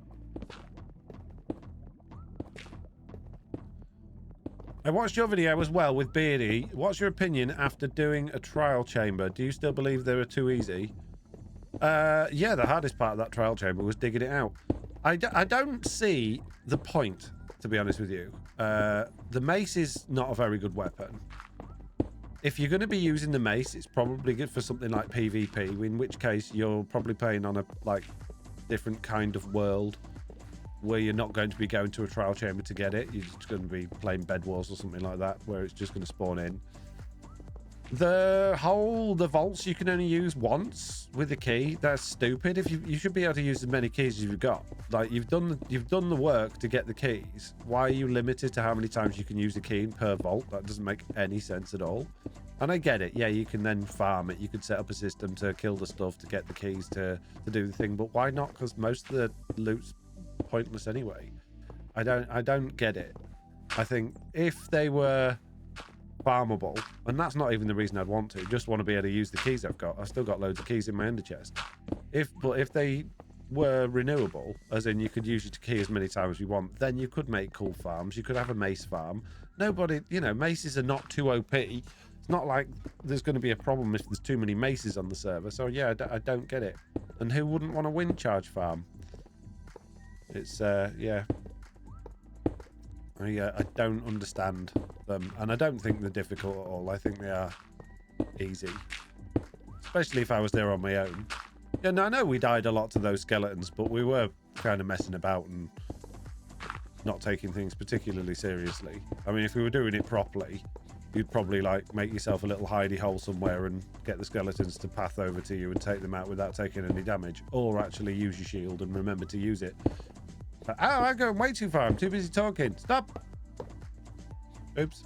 I watched your video as well with Beardy. What's your opinion after doing a trial chamber? Do you still believe they were too easy? Yeah, the hardest part of that trial chamber was digging it out. I don't see the point, to be honest with you. The mace is not a very good weapon. If you're going to be using the mace, it's probably good for something like PvP, in which case you're probably playing on a different kind of world where you're not going to be going to a trial chamber to get it. You're just going to be playing Bed Wars or something like that, where it's just going to spawn in. The vaults you can only use once with the key. That's stupid. If you should be able to use as many keys as you've got. Like you've done the work to get the keys. Why are you limited to how many times you can use a key per vault? That doesn't make any sense at all. And I get it. Yeah, you can then farm it. You could set up a system to kill the stuff to get the keys to do the thing. But why not? Because most of the loot's pointless anyway. I don't get it. I think if they were farmable, and that's not even the reason I'd want to, just want to be able to use the keys I've got. I've still got loads of keys in my ender chest. But if they were renewable, as in you could use your key as many times as you want, then you could make cool farms. You could have a mace farm. Nobody, you know, maces are not too OP. It's not like there's going to be a problem if there's too many maces on the server. So yeah, I don't get it. And who wouldn't want a wind charge farm? It's yeah, I don't understand them, and I don't think they're difficult at all. I think they are easy, especially if I was there on my own. Yeah, no, I know we died a lot to those skeletons, but we were kind of messing about and not taking things particularly seriously. I mean, if we were doing it properly, you'd probably like make yourself a little hidey hole somewhere and get the skeletons to path over to you and take them out without taking any damage, or actually use your shield and remember to use it. But, oh, I'm going way too far. I'm too busy talking. Stop. Oops.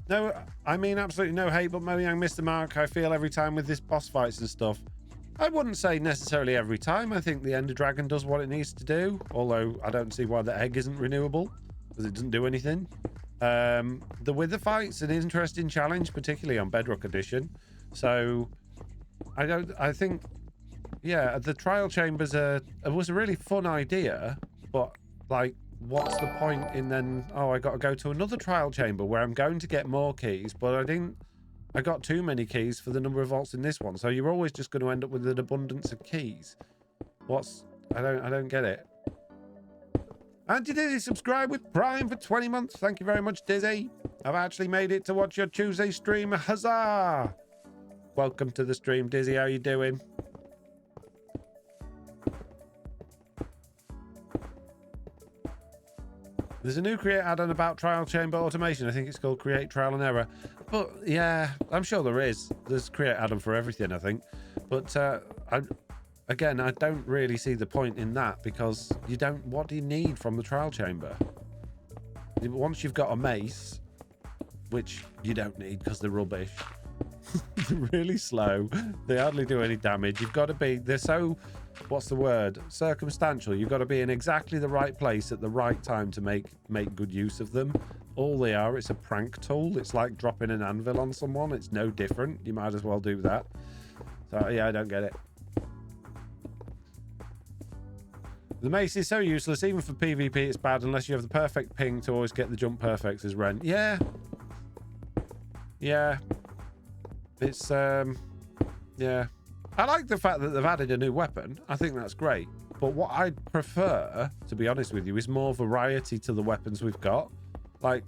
No, I mean absolutely no hate, but Mo Young Mr. Mark, I feel every time with this boss fights and stuff. I wouldn't say necessarily every time. I think the Ender Dragon does what it needs to do, although I don't see why the egg isn't renewable, because it doesn't do anything. The Wither fight's an interesting challenge, particularly on Bedrock Edition. So I think, yeah, the trial chambers was a really fun idea, but like, what's the point in then, oh, I got to go to another trial chamber where I'm going to get more keys, but I got too many keys for the number of vaults in this one. So you're always just going to end up with an abundance of keys. I don't get it. And Dizzy subscribe with Prime for 20 months. Thank you very much, Dizzy. I've actually made it to watch your Tuesday stream. Huzzah! Welcome to the stream, Dizzy. How you doing? There's a new create add-on about trial chamber automation. I think it's called Create Trial and Error. But yeah, I'm sure there is. There's create add-on for everything, I think. But again, I don't really see the point in that, because what do you need from the trial chamber? Once you've got a mace, which you don't need because they're rubbish. They're really slow. They hardly do any damage. You've got to be, they're so, what's the word? Circumstantial. You've got to be in exactly the right place at the right time to make good use of them. All they are, it's a prank tool. It's like dropping an anvil on someone. It's no different. You might as well do that. So yeah, I don't get it. The mace is so useless. Even for PvP, it's bad unless you have the perfect ping to always get the jump perfects as Ren. Yeah. Yeah. It's, yeah. I like the fact that they've added a new weapon. I think that's great. But what I'd prefer, to be honest with you, is more variety to the weapons we've got. Like,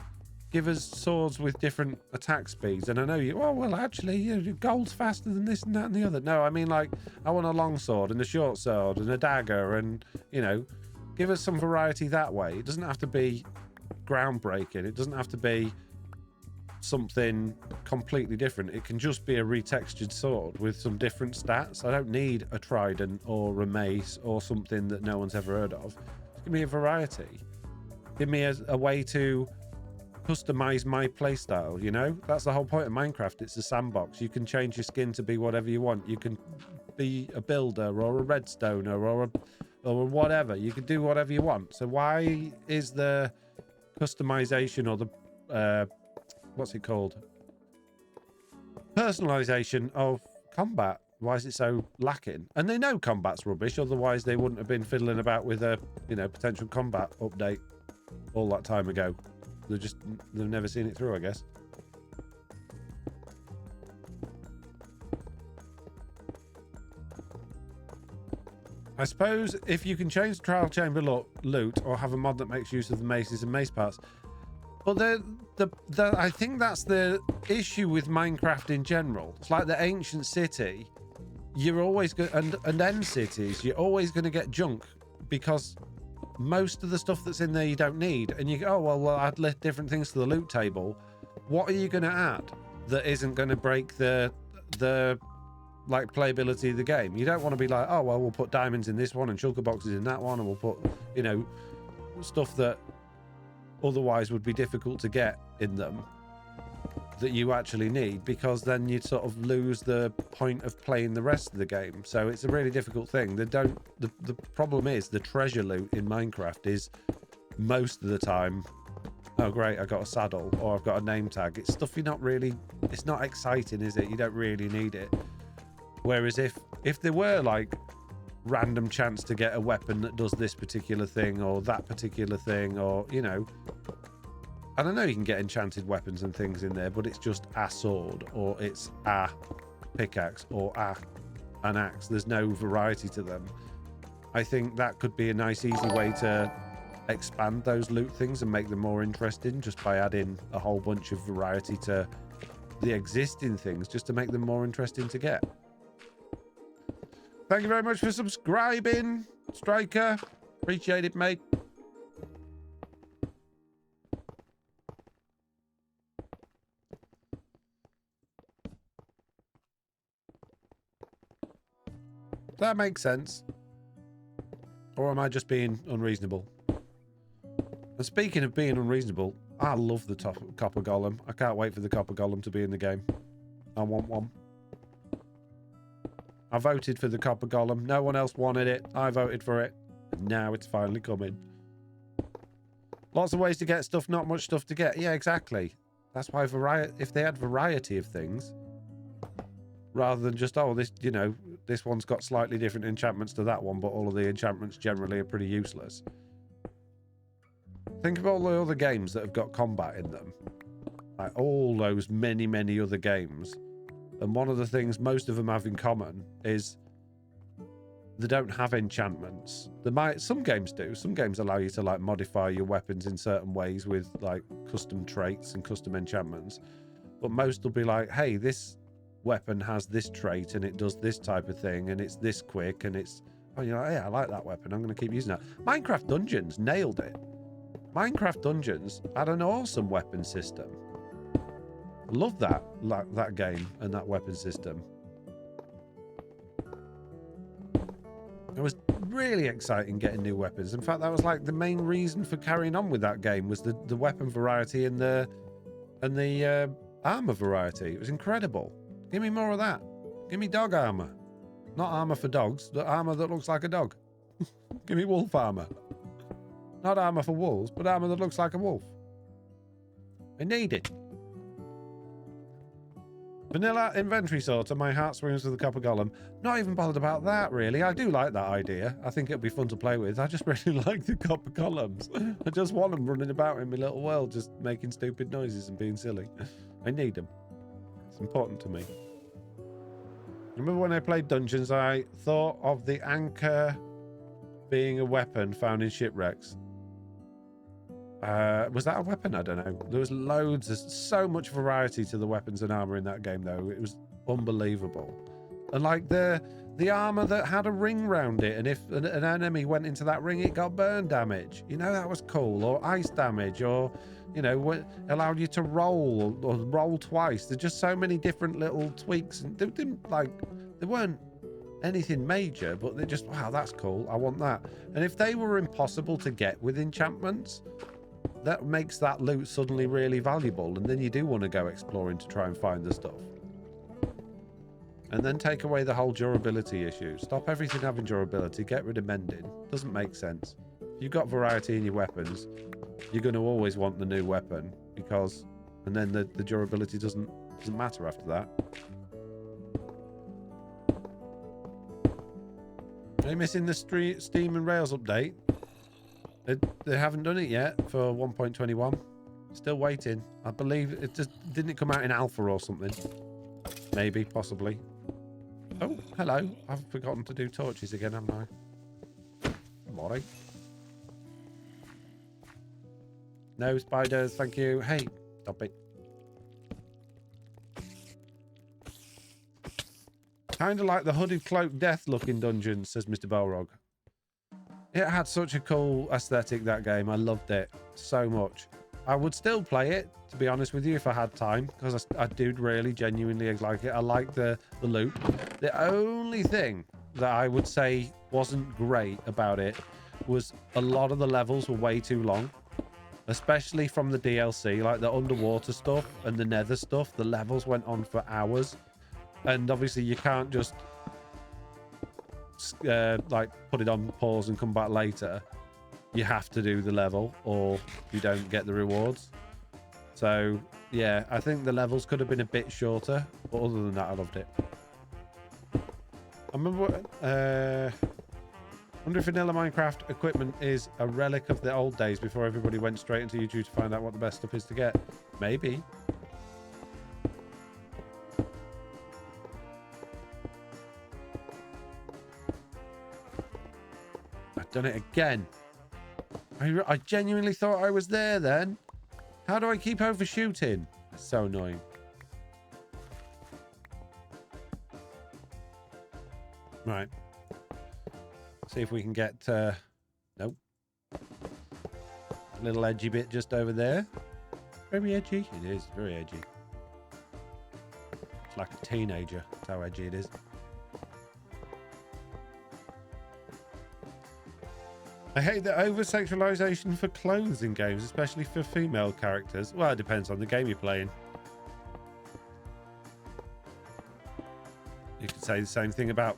give us swords with different attack speeds. And I know you, oh, well, actually, gold's faster than this and that and the other. No, I mean, like, I want a long sword and a short sword and a dagger and, give us some variety that way. It doesn't have to be groundbreaking. It doesn't have to be something completely different. It can just be a retextured sword with some different stats. I don't need a trident or a mace or something that no one's ever heard of. Just give me a variety. Give me a way to customize my playstyle, That's the whole point of Minecraft. It's a sandbox. You can change your skin to be whatever you want. You can be a builder or a redstoner or whatever. You can do whatever you want. So why is the customization or the what's it called? Personalization of combat. Why is it so lacking? And they know combat's rubbish, otherwise they wouldn't have been fiddling about with a, potential combat update all that time ago. They've never seen it through, I guess. I suppose if you can change the trial chamber loot or have a mod that makes use of the maces and mace parts. But I think that's the issue with Minecraft in general. It's like the ancient city. you're always going and end cities, you're always going to get junk because most of the stuff that's in there you don't need. And you go, oh, well, we'll add different things to the loot table. What are you going to add that isn't going to break the like playability of the game? You don't want to be like, oh, well, we'll put diamonds in this one and shulker boxes in that one, and we'll put, you know, stuff that otherwise would be difficult to get in them that you actually need, because then you sort of lose the point of playing the rest of the game. So it's a really difficult thing. The problem is the treasure loot in Minecraft is most of the time, oh great, I got a saddle or I've got a name tag. It's stuff you're not really, it's not exciting, is it? You don't really need it. Whereas if there were like random chance to get a weapon that does this particular thing or that particular thing, or, you know, I don't know, you can get enchanted weapons and things in there, but it's just a sword or it's a pickaxe or an axe. There's no variety to them. I think that could be a nice, easy way to expand those loot things and make them more interesting, just by adding a whole bunch of variety to the existing things, just to make them more interesting to get. Thank you very much for subscribing, Striker. Appreciate it, mate. That makes sense. Or am I just being unreasonable? And speaking of being unreasonable, I love the copper golem. I can't wait for the copper golem to be in the game. I want one. I voted for the copper golem. No one else wanted it. I voted for it. And now it's finally coming. Lots of ways to get stuff, not much stuff to get. Yeah, exactly. That's why if they had variety of things, rather than just, oh, this, you know, this one's got slightly different enchantments to that one, but all of the enchantments generally are pretty useless. Think of all the other games that have got combat in them. Like all those many, many other games. And one of the things most of them have in common is they don't have enchantments. Some games do. Some games allow you to like modify your weapons in certain ways with like custom traits and custom enchantments. But most will be like, hey, this weapon has this trait and it does this type of thing and it's this quick and it's, oh, you're like, yeah, I like that weapon. I'm going to keep using that. Minecraft Dungeons nailed it. Minecraft Dungeons had an awesome weapon system. Love that game and that weapon system. It was really exciting getting new weapons. In fact, that was like the main reason for carrying on with that game, was the weapon variety and the armor variety. It was incredible. Give me more of that. Give me dog armor. Not armor for dogs, but armor that looks like a dog. Give me wolf armor. Not armor for wolves, but armor that looks like a wolf. I need it. Vanilla inventory sorter. My heart swims with the copper golem. Not even bothered about that, really. I do like that idea. I think it'd be fun to play with. I just really like the copper golems. I just want them running about in my little world, just making stupid noises and being silly. I need them. It's important to me. Remember when I played Dungeons, I thought of the anchor being a weapon found in shipwrecks. Was that a weapon? I don't know. There was loads. There's so much variety to the weapons and armor in that game, though. It was unbelievable. And like the armor that had a ring round it, and if an enemy went into that ring, it got burn damage. You know, that was cool. Or ice damage, or, you know, allowed you to roll or roll twice. There's just so many different little tweaks, and they didn't like, they weren't anything major, but they just, wow, that's cool. I want that. And if they were impossible to get with enchantments, that makes that loot suddenly really valuable, and then you do want to go exploring to try and find the stuff. And then take away the whole durability issue. Stop everything having durability, get rid of mending. Doesn't make sense. If you've got variety in your weapons, you're going to always want the new weapon, because, and then the durability doesn't matter after that. Are you missing the Steam and Rails update? They haven't done it yet for 1.21. Still waiting. I believe it just didn't come out in alpha or something. Maybe, possibly. Oh, hello. I've forgotten to do torches again, haven't I? Morning. No spiders, thank you. Hey, stop it. Kind of like the hooded cloak death looking dungeon, says Mr. Balrog. It had such a cool aesthetic, that game. I loved it so much. I would still play it, to be honest with you, if I had time, because I do really genuinely like it. I like the loot. The only thing that I would say wasn't great about it was a lot of the levels were way too long, especially from the DLC, like the underwater stuff and the nether stuff. The levels went on for hours, and obviously you can't just like put it on pause and come back later. You have to do the level or you don't get the rewards. So yeah, I think the levels could have been a bit shorter, but other than that, I loved it. I remember wonder if vanilla Minecraft equipment is a relic of the old days before everybody went straight into YouTube to find out what the best stuff is to get. Maybe. I've done it again. I genuinely thought I was there then. How do I keep overshooting? It's so annoying. Right. See if we can get... nope. A little edgy bit just over there. Very edgy. It is very edgy. It's like a teenager. That's how edgy it is. I hate the over-sexualization for clothes in games, especially for female characters. Well, it depends on the game you're playing. You could say the same thing about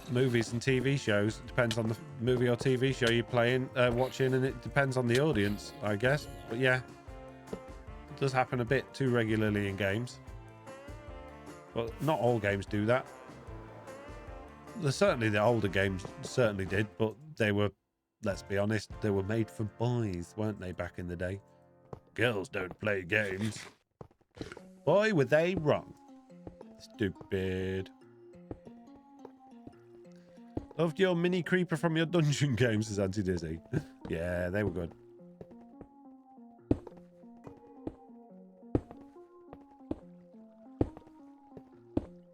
movies and TV shows. It depends on the movie or TV show you're playing, watching, and it depends on the audience, I guess. But yeah, it does happen a bit too regularly in games. Well, not all games do that. Certainly the older games certainly did, but they were... Let's be honest, they were made for boys, weren't they, back in the day? Girls don't play games. Boy, were they wrong. Stupid. Loved your mini creeper from your dungeon games, says Auntie Dizzy. Yeah, they were good.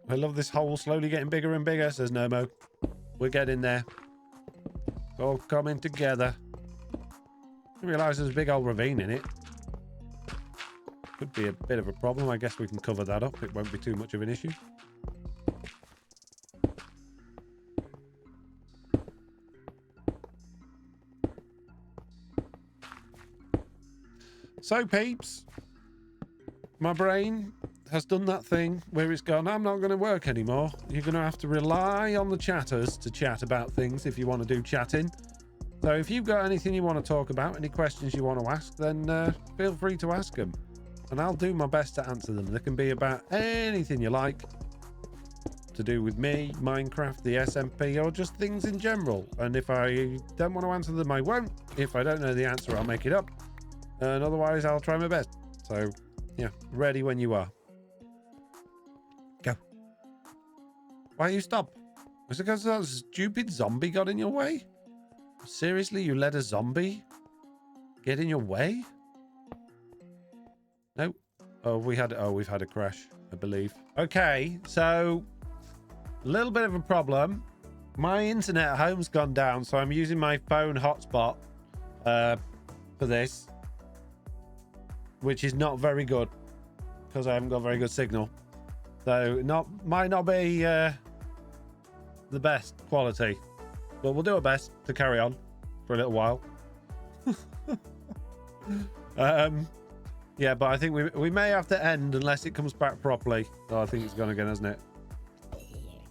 I love this hole slowly getting bigger and bigger, says Nomo. We're getting there. All coming together. I realise there's a big old ravine in it. Could be a bit of a problem. I guess we can cover that up. It won't be too much of an issue. So, peeps, my brain has done that thing where it's gone, I'm not going to work anymore. You're going to have to rely on the chatters to chat about things if you want to do chatting. So if you've got anything you want to talk about, any questions you want to ask, then feel free to ask them. And I'll do my best to answer them. They can be about anything you like to do with me, Minecraft, the SMP, or just things in general. And if I don't want to answer them, I won't. If I don't know the answer, I'll make it up. And otherwise, I'll try my best. So, yeah, ready when you are. Go. Why you stop? Was it because that stupid zombie got in your way? Seriously, you let a zombie get in your way? No. Oh, we've had a crash, I believe. Okay, so a little bit of a problem. My internet at home's gone down, so I'm using my phone hotspot for this, which is not very good because I haven't got very good signal. So might not be the best quality, but we'll do our best to carry on for a little while. Yeah, but I think we may have to end unless it comes back properly. Oh, I think it's gone again, hasn't it?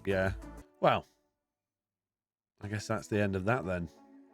Yeah. Well, I guess that's the end of that then.